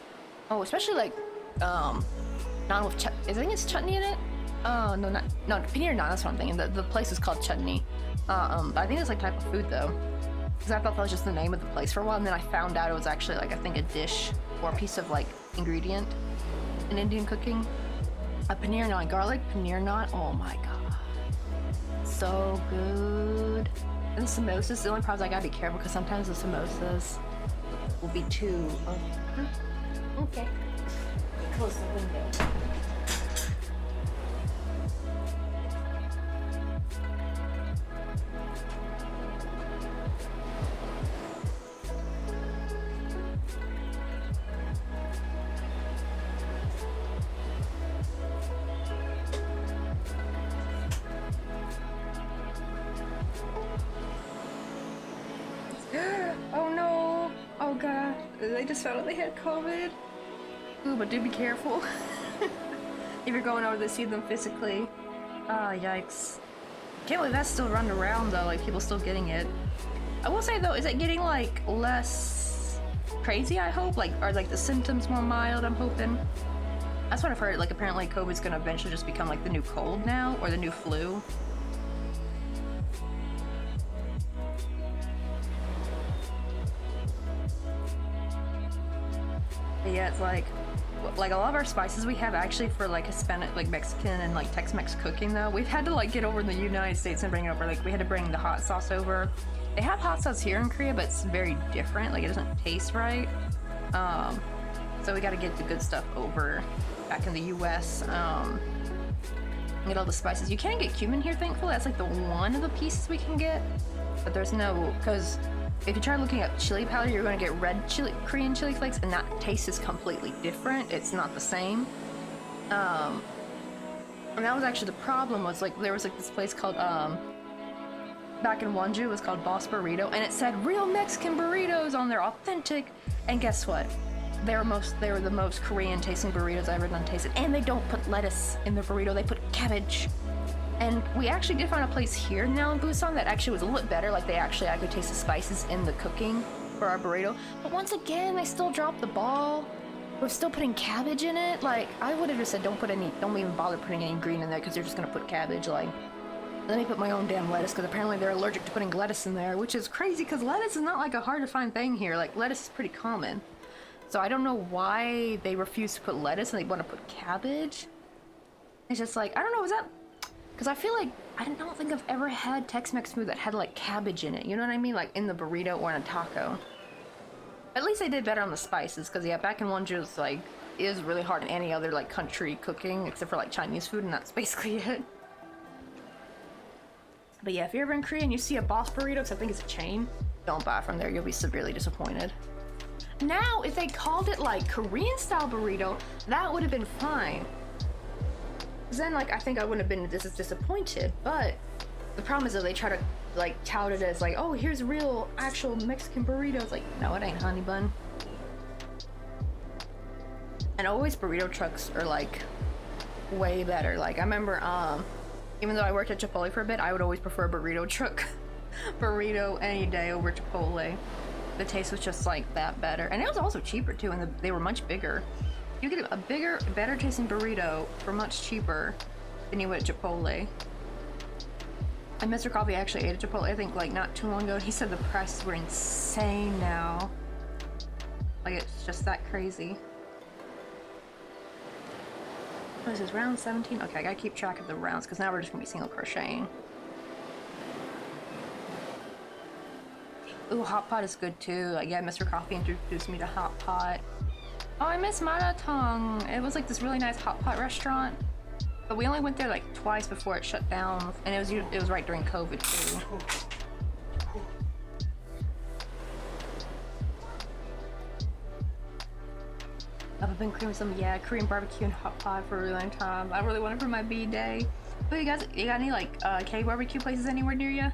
Oh, especially like naan with I think it's chutney in it. Oh no, paneer naan. That's what I'm thinking. The place is called chutney. But I think it's like type of food though, because I thought that was just the name of the place for a while, and then I found out it was actually like I think a dish or a piece of like ingredient in Indian cooking. A paneer naan, garlic paneer naan. Oh my god, so good. And samosas. The only problem is I gotta be careful because sometimes the samosas will be too. Okay. Close the window. Oh no! Oh god, they just found out they had COVID. Ooh, but do be careful. If you're going over to see them physically. Ah, yikes. Can't believe that's still running around though, like people still getting it. I will say though, is it getting like less crazy, I hope. Like, are like the symptoms more mild, I'm hoping. That's what I've heard. Like, apparently COVID's gonna eventually just become like the new cold now, or the new flu. But yeah, it's like a lot of our spices we have actually for like Hispanic, like Mexican and like Tex-Mex cooking though, we've had to like get over in the United States and bring it over. Like we had to bring the hot sauce over. They have hot sauce here in Korea, but it's very different. Like it doesn't taste right. So we got to get the good stuff over back in the U.S. Get all the spices. You can get cumin here, thankfully. That's like the one of the pieces we can get, but there's no, because if you try looking up chili powder, you're going to get red chili, Korean chili flakes, and that taste is completely different. It's not the same. And that was actually the problem. Was like there was like this place called back in Wonju, it was called Boss Burrito, and it said real Mexican burritos on there, authentic. And guess what? They were the most Korean tasting burritos I've ever done tasted. And they don't put lettuce in the burrito, they put cabbage. And we actually did find a place here now in Busan that actually was a little bit better. Like I could taste the spices in the cooking for our burrito. But once again, they still dropped the ball. We're still putting cabbage in it. Like, I would have just said don't even bother putting any green in there because they're just gonna put cabbage. Like, let me put my own damn lettuce because apparently they're allergic to putting lettuce in there, which is crazy because lettuce is not like a hard to find thing here. Like, lettuce is pretty common. So I don't know why they refuse to put lettuce and they want to put cabbage. It's just like, I don't know, is that... Because I feel like, I don't think I've ever had Tex-Mex food that had like cabbage in it, you know what I mean? Like in the burrito or in a taco. At least they did better on the spices, because yeah, back in Wonju, it's like, it is really hard in any other like country cooking, except for like Chinese food, and that's basically it. But yeah, if you're ever in Korea and you see a Boss Burrito, because I think it's a chain, don't buy from there, you'll be severely disappointed. Now, if they called it like Korean style burrito, that would have been fine. Because then, like, I think I wouldn't have been this disappointed. But the problem is that they try to like tout it as like, oh, here's real, actual Mexican burritos. Like, no, it ain't, honey bun. And always burrito trucks are like way better. Like, I remember, even though I worked at Chipotle for a bit, I would always prefer a burrito truck burrito any day over Chipotle. The taste was just like that better, and it was also cheaper too, and they were much bigger. You get a bigger, better tasting burrito for much cheaper than you would at Chipotle. And Mr. Coffee actually ate at Chipotle, I think, like not too long ago, and he said the prices were insane now. Like, it's just that crazy. What is this, round 17? Okay, I gotta keep track of the rounds, because now we're just gonna be single crocheting. Ooh, hot pot is good too. Like, yeah, Mr. Coffee introduced me to hot pot. Oh, I miss Maratong. It was like this really nice hot pot restaurant, but we only went there like twice before it shut down, and it was right during COVID too. I've been craving some, yeah, Korean barbecue and hot pot for a really long time. I really want it for my B-day. But you got any like K-barbecue places anywhere near you?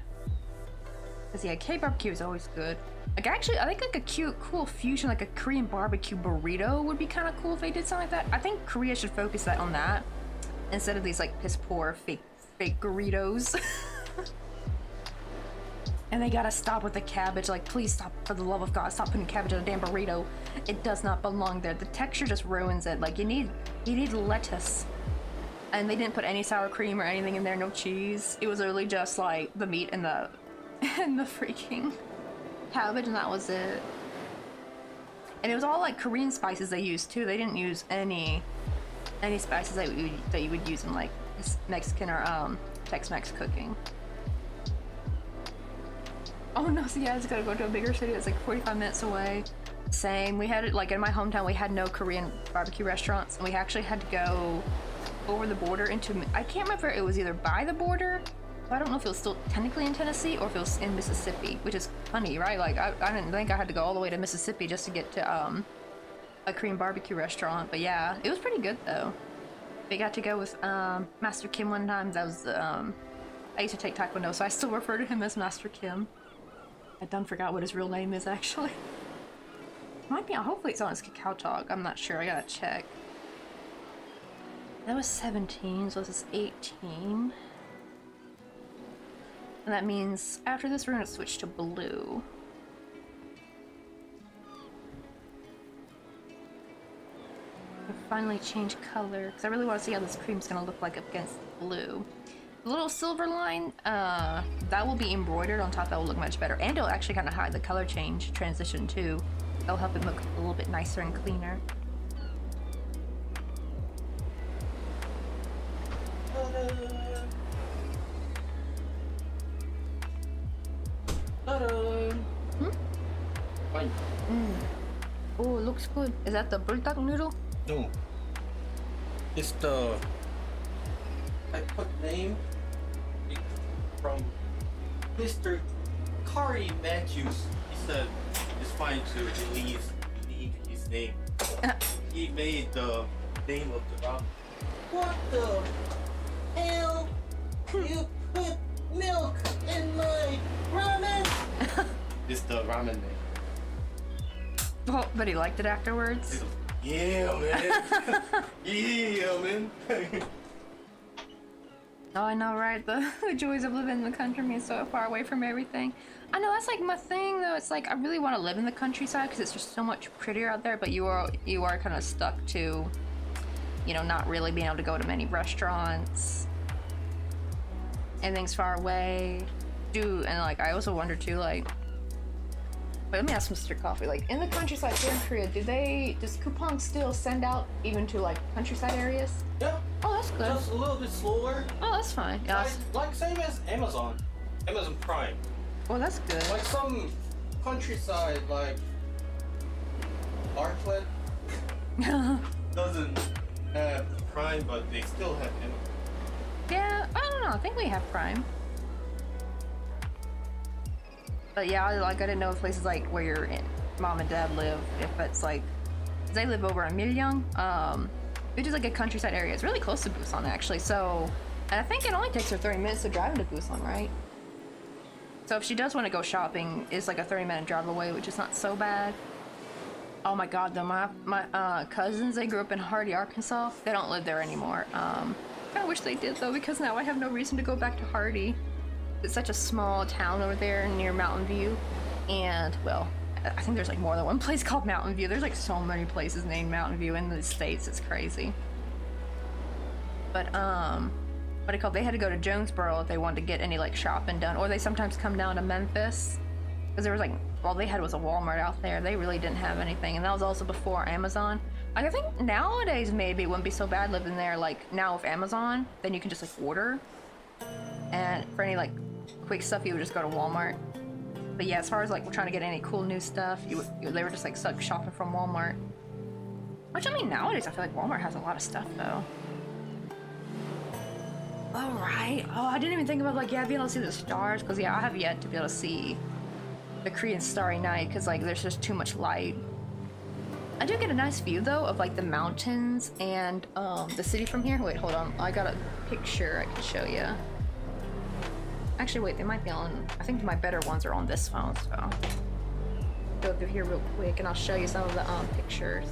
Cause yeah, K-barbecue is always good. Like, actually, I think like a cool fusion, like a Korean barbecue burrito would be kind of cool if they did something like that. I think Korea should focus that on that instead of these like piss poor fake burritos. And they gotta stop with the cabbage. Like, please stop, for the love of God, stop putting cabbage in a damn burrito. It does not belong there. The texture just ruins it. Like, you need lettuce. And they didn't put any sour cream or anything in there, no cheese. It was literally just like the meat and the freaking cabbage, and that was it. And it was all like Korean spices they used too. They didn't use any spices that you would use in like Mexican or Tex-Mex cooking. Oh no, so yeah, I just gotta go to a bigger city that's like 45 minutes away. Same, we had it like in my hometown, we had no Korean barbecue restaurants, and we actually had to go over the border into, I can't remember, it was either by the border, I don't know if it was still technically in Tennessee or if it was in Mississippi, which is funny, right? Like, I didn't think I had to go all the way to Mississippi just to get to a Korean barbecue restaurant. But yeah, it was pretty good though. We got to go with Master Kim one time. That was I used to take Taekwondo, so I still refer to him as Master Kim. I done forgot what his real name is actually. Might be, hopefully it's on his Kakao Talk. I'm not sure, I gotta check. That was 17, so this is 18. And that means after this we're gonna switch to blue. finally change color because I really want to see how this cream's gonna look like against blue. The little silver line, that will be embroidered on top. That will look much better, and it'll actually kind of hide the color change transition too. That'll help it look a little bit nicer and cleaner. Fine. Oh, it looks good. Is that the bulldog noodle? No. It's the. I put name from Mr. Kari Matthews. He said it's fine to release his name. He made the name of the ramen. What the hell? You put milk in my ramen? It's the ramen name. Oh, but he liked it afterwards. Yeah, man. Yeah, man. Oh, I know, right? The joys of living in the country being so far away from everything. I know, that's like my thing, though. It's like I really want to live in the countryside because it's just so much prettier out there. But you are kind of stuck to, you know, not really being able to go to many restaurants. Everything's far away. And like I also wonder too, like. Wait, let me ask Mr. Coffee. Like in the countryside here in Korea, does Coupang still send out even to like countryside areas? Yeah. Oh, that's good. Just a little bit slower. Oh, that's fine. Yeah. Like same as Amazon Prime. Well, that's good. Like some countryside, like Artlet doesn't have Prime, but they still have Amazon. Yeah, I don't know. I think we have Prime. But yeah, I didn't know if places like where your mom and dad live, if it's like, 'cause they live over in Miryang, which is like a countryside area. It's really close to Busan actually. So, and I think it only takes her 30 minutes to drive into Busan, right? So if she does want to go shopping, it's like a 30-minute drive away, which is not so bad. Oh my God, though, my cousins, they grew up in Hardy, Arkansas. They don't live there anymore. I wish they did though, because now I have no reason to go back to Hardy. It's such a small town over there near Mountain View, and well, I think there's like more than one place called Mountain View. There's like so many places named Mountain View in the States. It's crazy. But what do you call it? They had to go to Jonesboro if they wanted to get any like shopping done, or they sometimes come down to Memphis because there was like all they had was a Walmart out there. They really didn't have anything, and that was also before Amazon. Like, I think nowadays maybe it wouldn't be so bad living there. Like now with Amazon, then you can just like order, and for any like quick stuff you would just go to Walmart. But yeah, as far as like trying to get any cool new stuff, they were just like stuck shopping from Walmart. Which I mean, nowadays I feel like Walmart has a lot of stuff though. All right. Oh, I didn't even think about like being able to see the stars, because I have yet to be able to see the Korean starry night because like there's just too much light. I do get a nice view though of like the mountains and the city from here. Wait, hold on. I got a picture I can show you. Actually, wait, they might be on. I think my better ones are on this phone, so go through here real quick and I'll show you some of the pictures.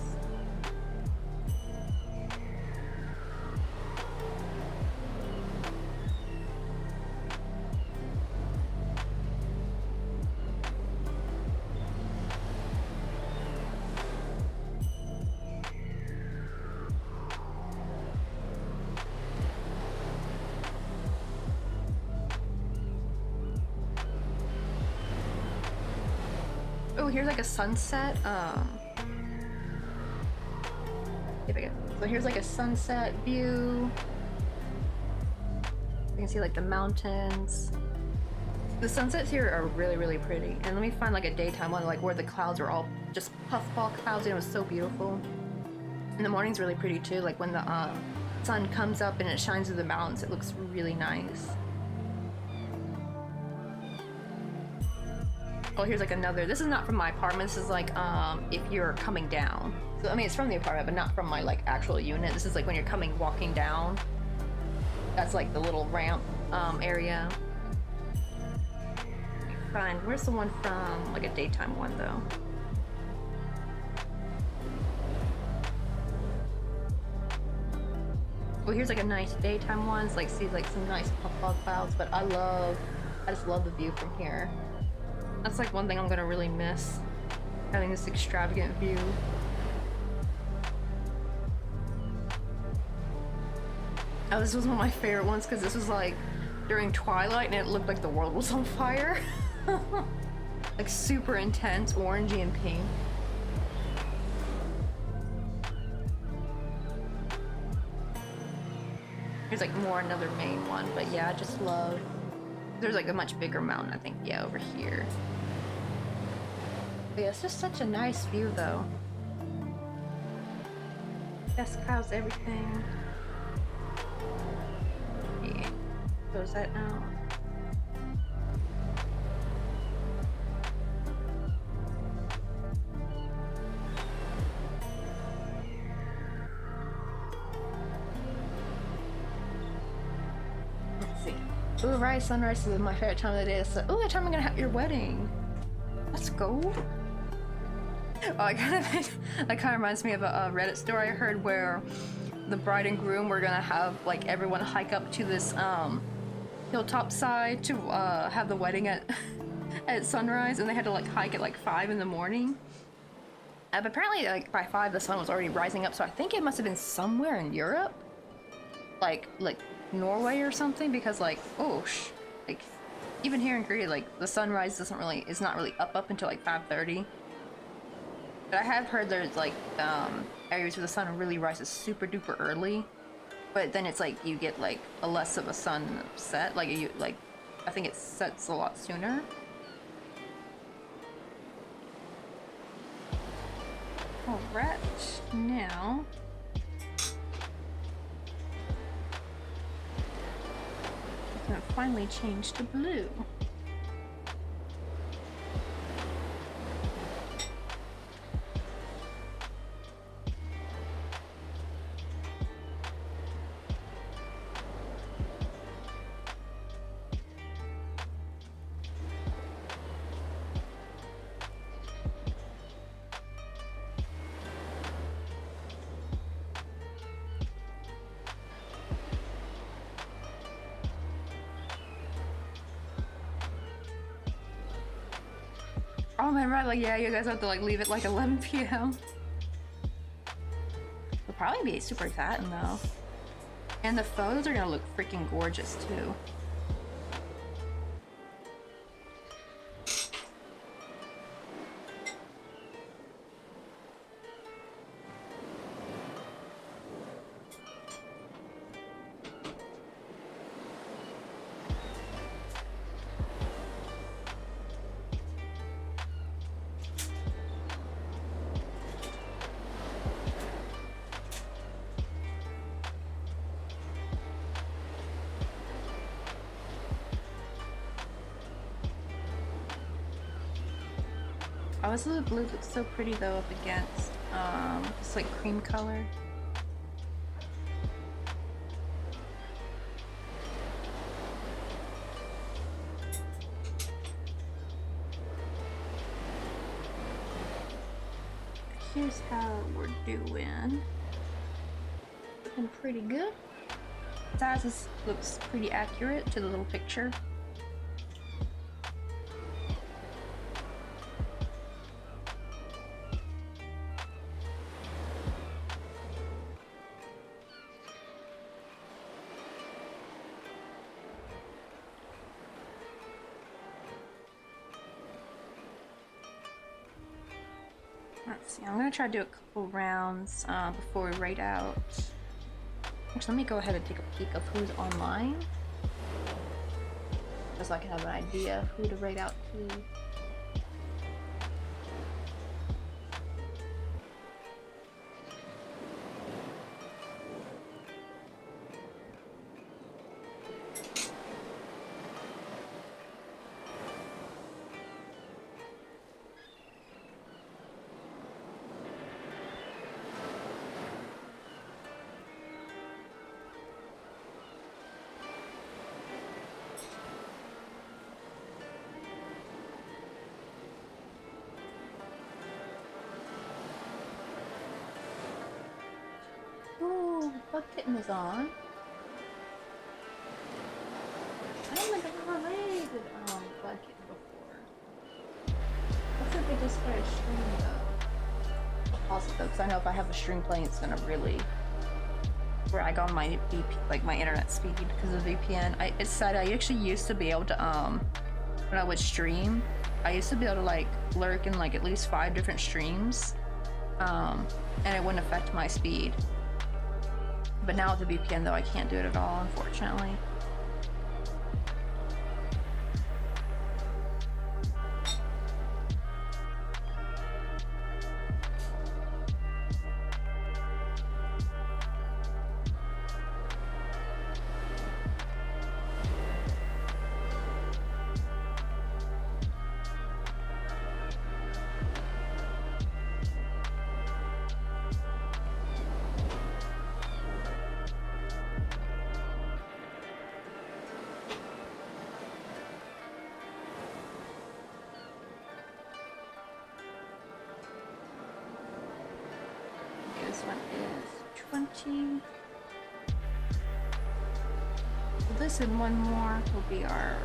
Oh, here's like a sunset. So here's like a sunset view. You can see like the mountains. The sunsets here are really, really pretty. And let me find like a daytime one, like where the clouds are all just puffball clouds, and it was so beautiful. And the morning's really pretty too, like when the sun comes up and it shines through the mountains, it looks really nice. Oh, here's like another. This is not from my apartment. This is like if you're coming down. So I mean, it's from the apartment, but not from my like actual unit. This is like when you're walking down. That's like the little ramp area. Fine. Where's the one from like a daytime one though? Well, here's like a nice daytime one. It's like see like some nice puff clouds, but I just love the view from here. That's like one thing I'm gonna really miss, having this extravagant view. Oh, this was one of my favorite ones because this was like during twilight and it looked like the world was on fire. Like super intense, orangey and pink. There's like more another main one, but yeah, I just love. There's like a much bigger mountain, I think. Yeah, over here. But yeah, it's just such a nice view, though. Best clouds, everything. Yeah, close that out. Ooh, right, sunrise is my favorite time of the day. So, ooh, what time am I gonna have your wedding? Let's go. Oh, that kind of reminds me of a Reddit story I heard where the bride and groom were gonna have like everyone hike up to this hilltop side to have the wedding at at sunrise, and they had to like hike at like 5 in the morning. But apparently, like by 5, the sun was already rising up. So I think it must have been somewhere in Europe, like Norway or something, because like like even here in Korea, like the sunrise is not really up until like 5:30. But I have heard there's like areas where the sun really rises super duper early, but then it's like you get like a less of a sunset. Like I think it sets a lot sooner. Alright, now gonna finally change to blue. Oh man, right, like yeah, you guys have to like leave at like 11 p.m. It'll probably be super satin though. And the photos are gonna look freaking gorgeous too. Oh, this little blue looks so pretty though up against this like cream color. Here's how we're doing. Looking pretty good. Size looks pretty accurate to the little picture. Let's see, I'm gonna try to do a couple rounds before we rate out. Actually, let me go ahead and take a peek of who's online, just so I can have an idea of who to rate out to. Bug Kitten is on. I don't think I've played Bug Kitten before. Looks like they just started streaming though. I'll pause it though, because I know if I have a stream playing, it's gonna really brag on my like my internet speed because of VPN. It's sad. I actually used to be able to when I would stream, I used to be able to like lurk in like at least 5 different streams, and it wouldn't affect my speed. But now with the VPN though, I can't do it at all, unfortunately. This one is 20. This and one more will be our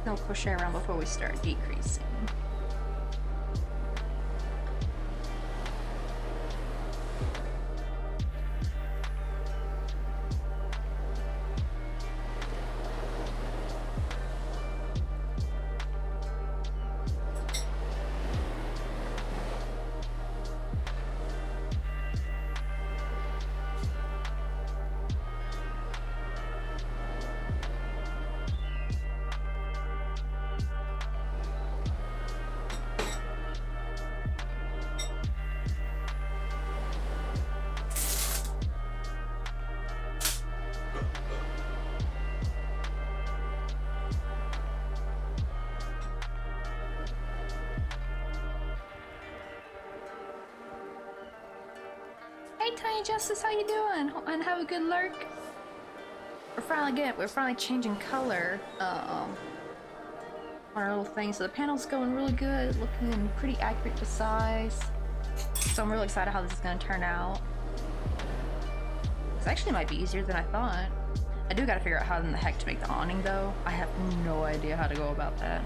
no crochet around before we start decreasing. Hey Tiny Justice, how you doing? And have a good lurk. We're finally changing color on our little thing, so the panel's going really good, looking pretty accurate to size. So I'm really excited how this is gonna turn out. This actually might be easier than I thought. I do gotta figure out how in the heck to make the awning though. I have no idea how to go about that.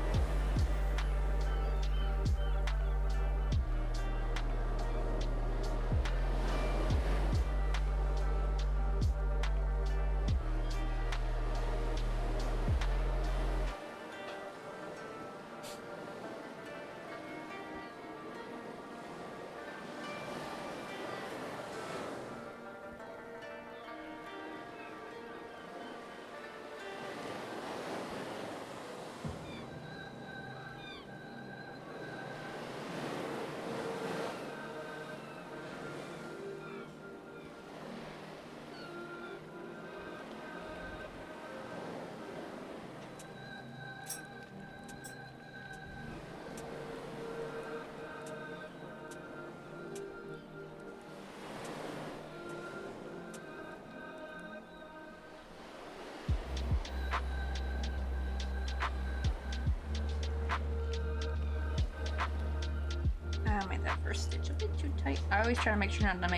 I made that first stitch a bit too tight. I always try to make sure not to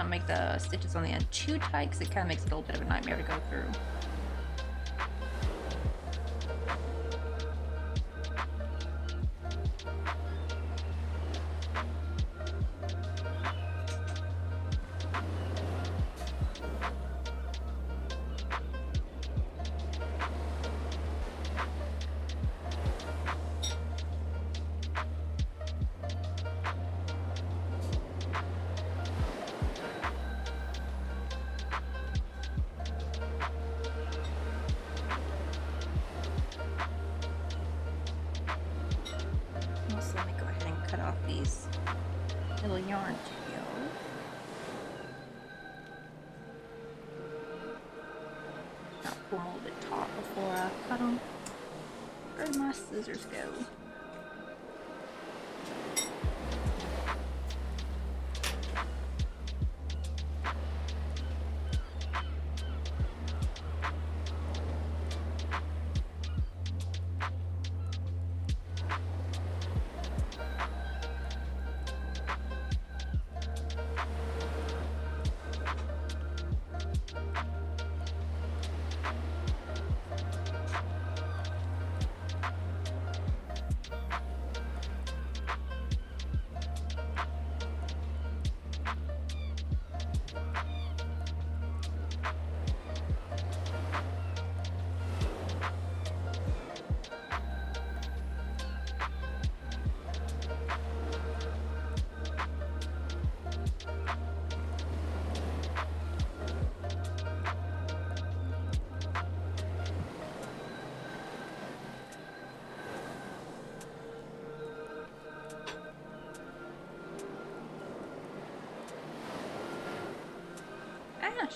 make the stitches on the end too tight because it kind of makes it a little bit of a nightmare to go through. So let me go ahead and cut off these little yarn tails. I'll pull them a little bit taut before I cut them. Where'd my scissors go?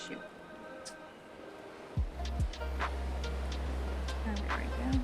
shoot. And there we go.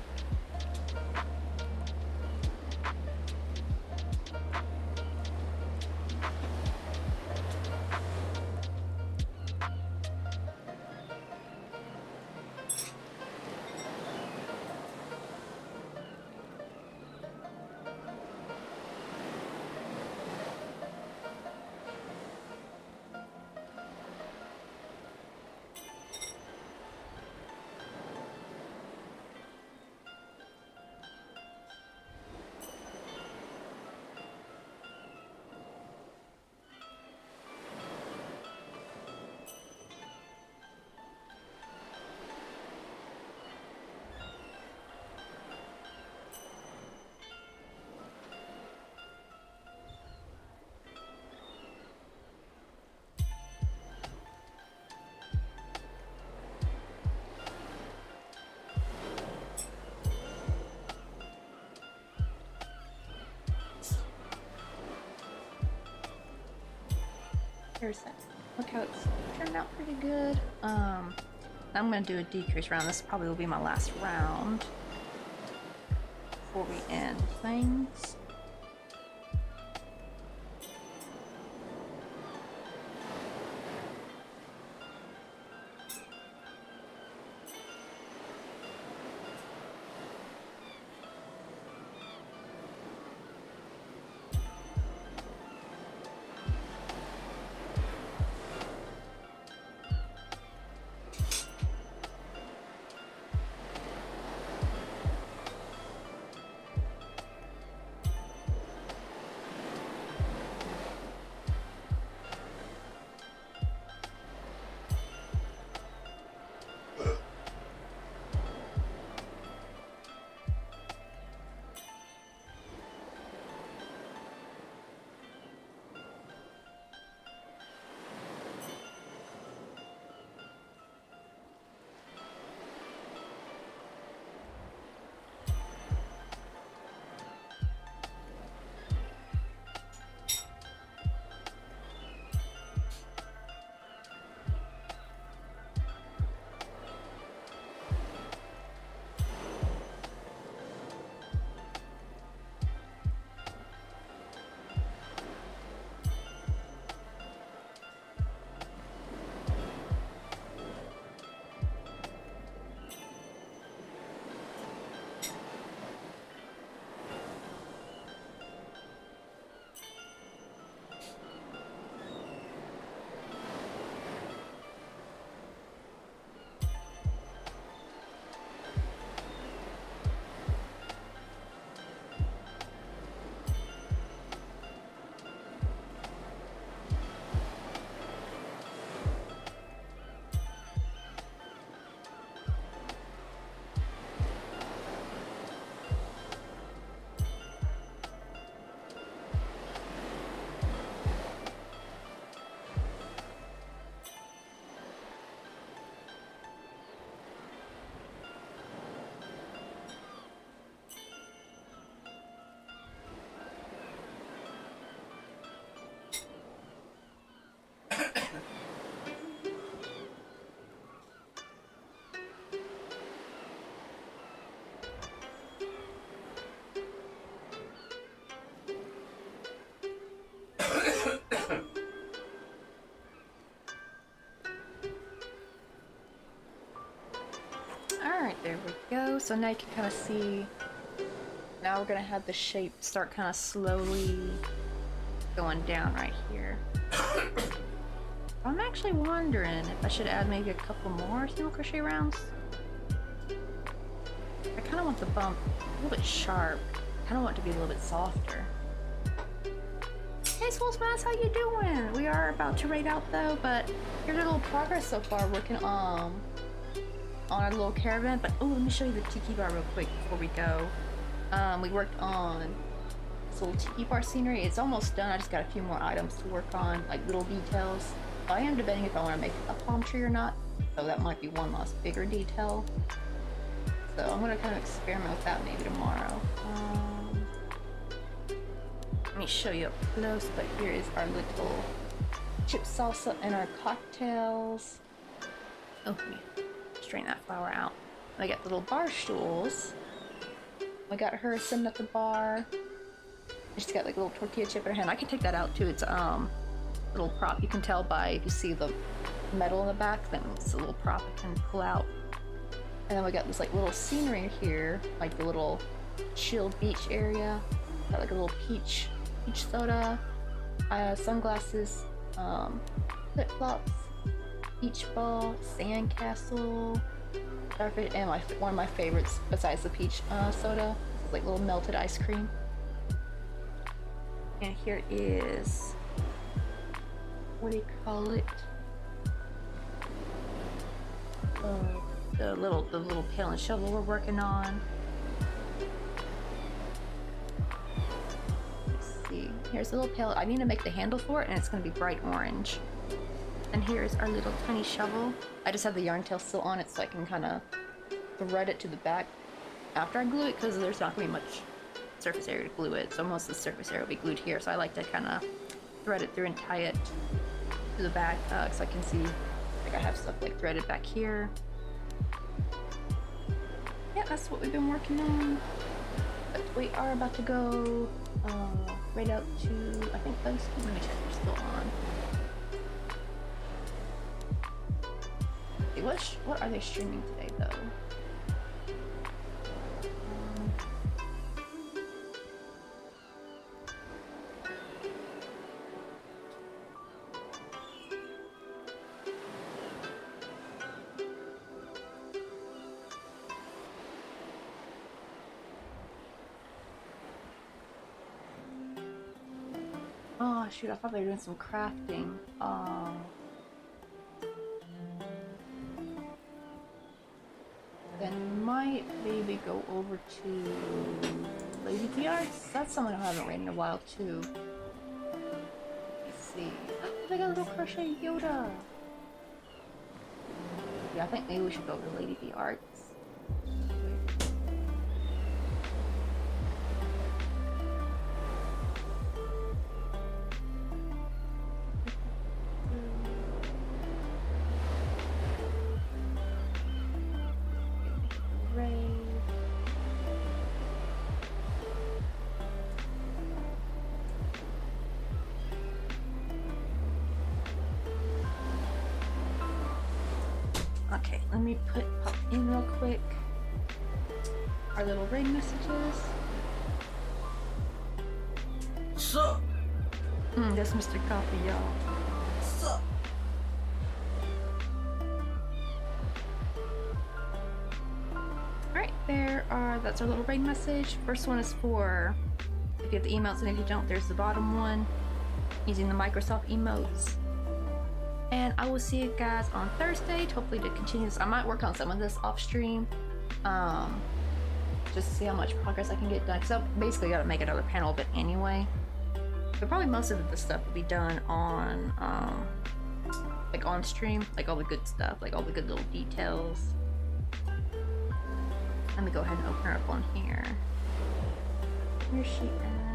Here's that. Look how it's turned out pretty good. I'm gonna do a decrease round. This probably will be my last round before we end things. There we go. So now you can kind of see, now we're going to have the shape start kind of slowly going down right here. I'm actually wondering if I should add maybe a couple more single crochet rounds. I kind of want the bump a little bit sharp. I kind of want it to be a little bit softer. Hey Soul Smash, how you doing? We are about to raid out though, but here's a little progress so far working on our little caravan. But oh, let me show you the tiki bar real quick before we go. We worked on this little tiki bar scenery. It's almost done. I just got a few more items to work on, like little details. I am debating if I want to make a palm tree or not, so that might be one last bigger detail. So I'm gonna kind of experiment with that maybe tomorrow. Let me show you up close, but here is our little chip salsa and our cocktails. Oh, let me strain that flour out. I got the little bar stools. I got her sitting at the bar. She's got like a little tortilla chip in her hand. I can take that out too. It's little prop. You can tell by if you see the metal in the back, then it's a little prop I can pull out. And then we got this like little scenery here, like the little chilled beach area. Got like a little peach soda, sunglasses, flip flops, beach ball, sand castle, starfish, and one of my favorites besides the peach soda is like little melted ice cream. And here is, what do you call it? The little pail and shovel we're working on. Let's see. Here's the little pail. I need to make the handle for it, and it's going to be bright orange. And here's our little tiny shovel. I just have the yarn tail still on it, so I can kind of thread it to the back after I glue it, because there's not going to be much surface area to glue it. So most of the surface area will be glued here. So I like to kind of thread it through and tie it to the back, so I can see. Like I have stuff like threaded back here. Yeah, that's what we've been working on. But we are about to go right out to, I think those, let me check, they're still on. Hey, what are they streaming today though? Oh shoot, I thought they were doing some crafting. Then might maybe go over to Lady DRs. That's someone I haven't ran in a while too. Let's see. They got a little crochet Yoda. Yeah, I think maybe we should go to Lady D Arts. Okay, let me pop in real quick our little ring messages. Sup? That's Mr. Coffee, y'all. Sup? Alright, that's our little ring message. First one is for if you have the emotes, and if you don't, there's the bottom one using the Microsoft emotes. And I will see you guys on Thursday, hopefully to continue this. I might work on some of this off stream, just to see how much progress I can get done. Because I basically got to make another panel of it anyway. But probably most of the stuff will be done on, like on stream, like all the good stuff, like all the good little details. Let me go ahead and open her up on here. Where's she at?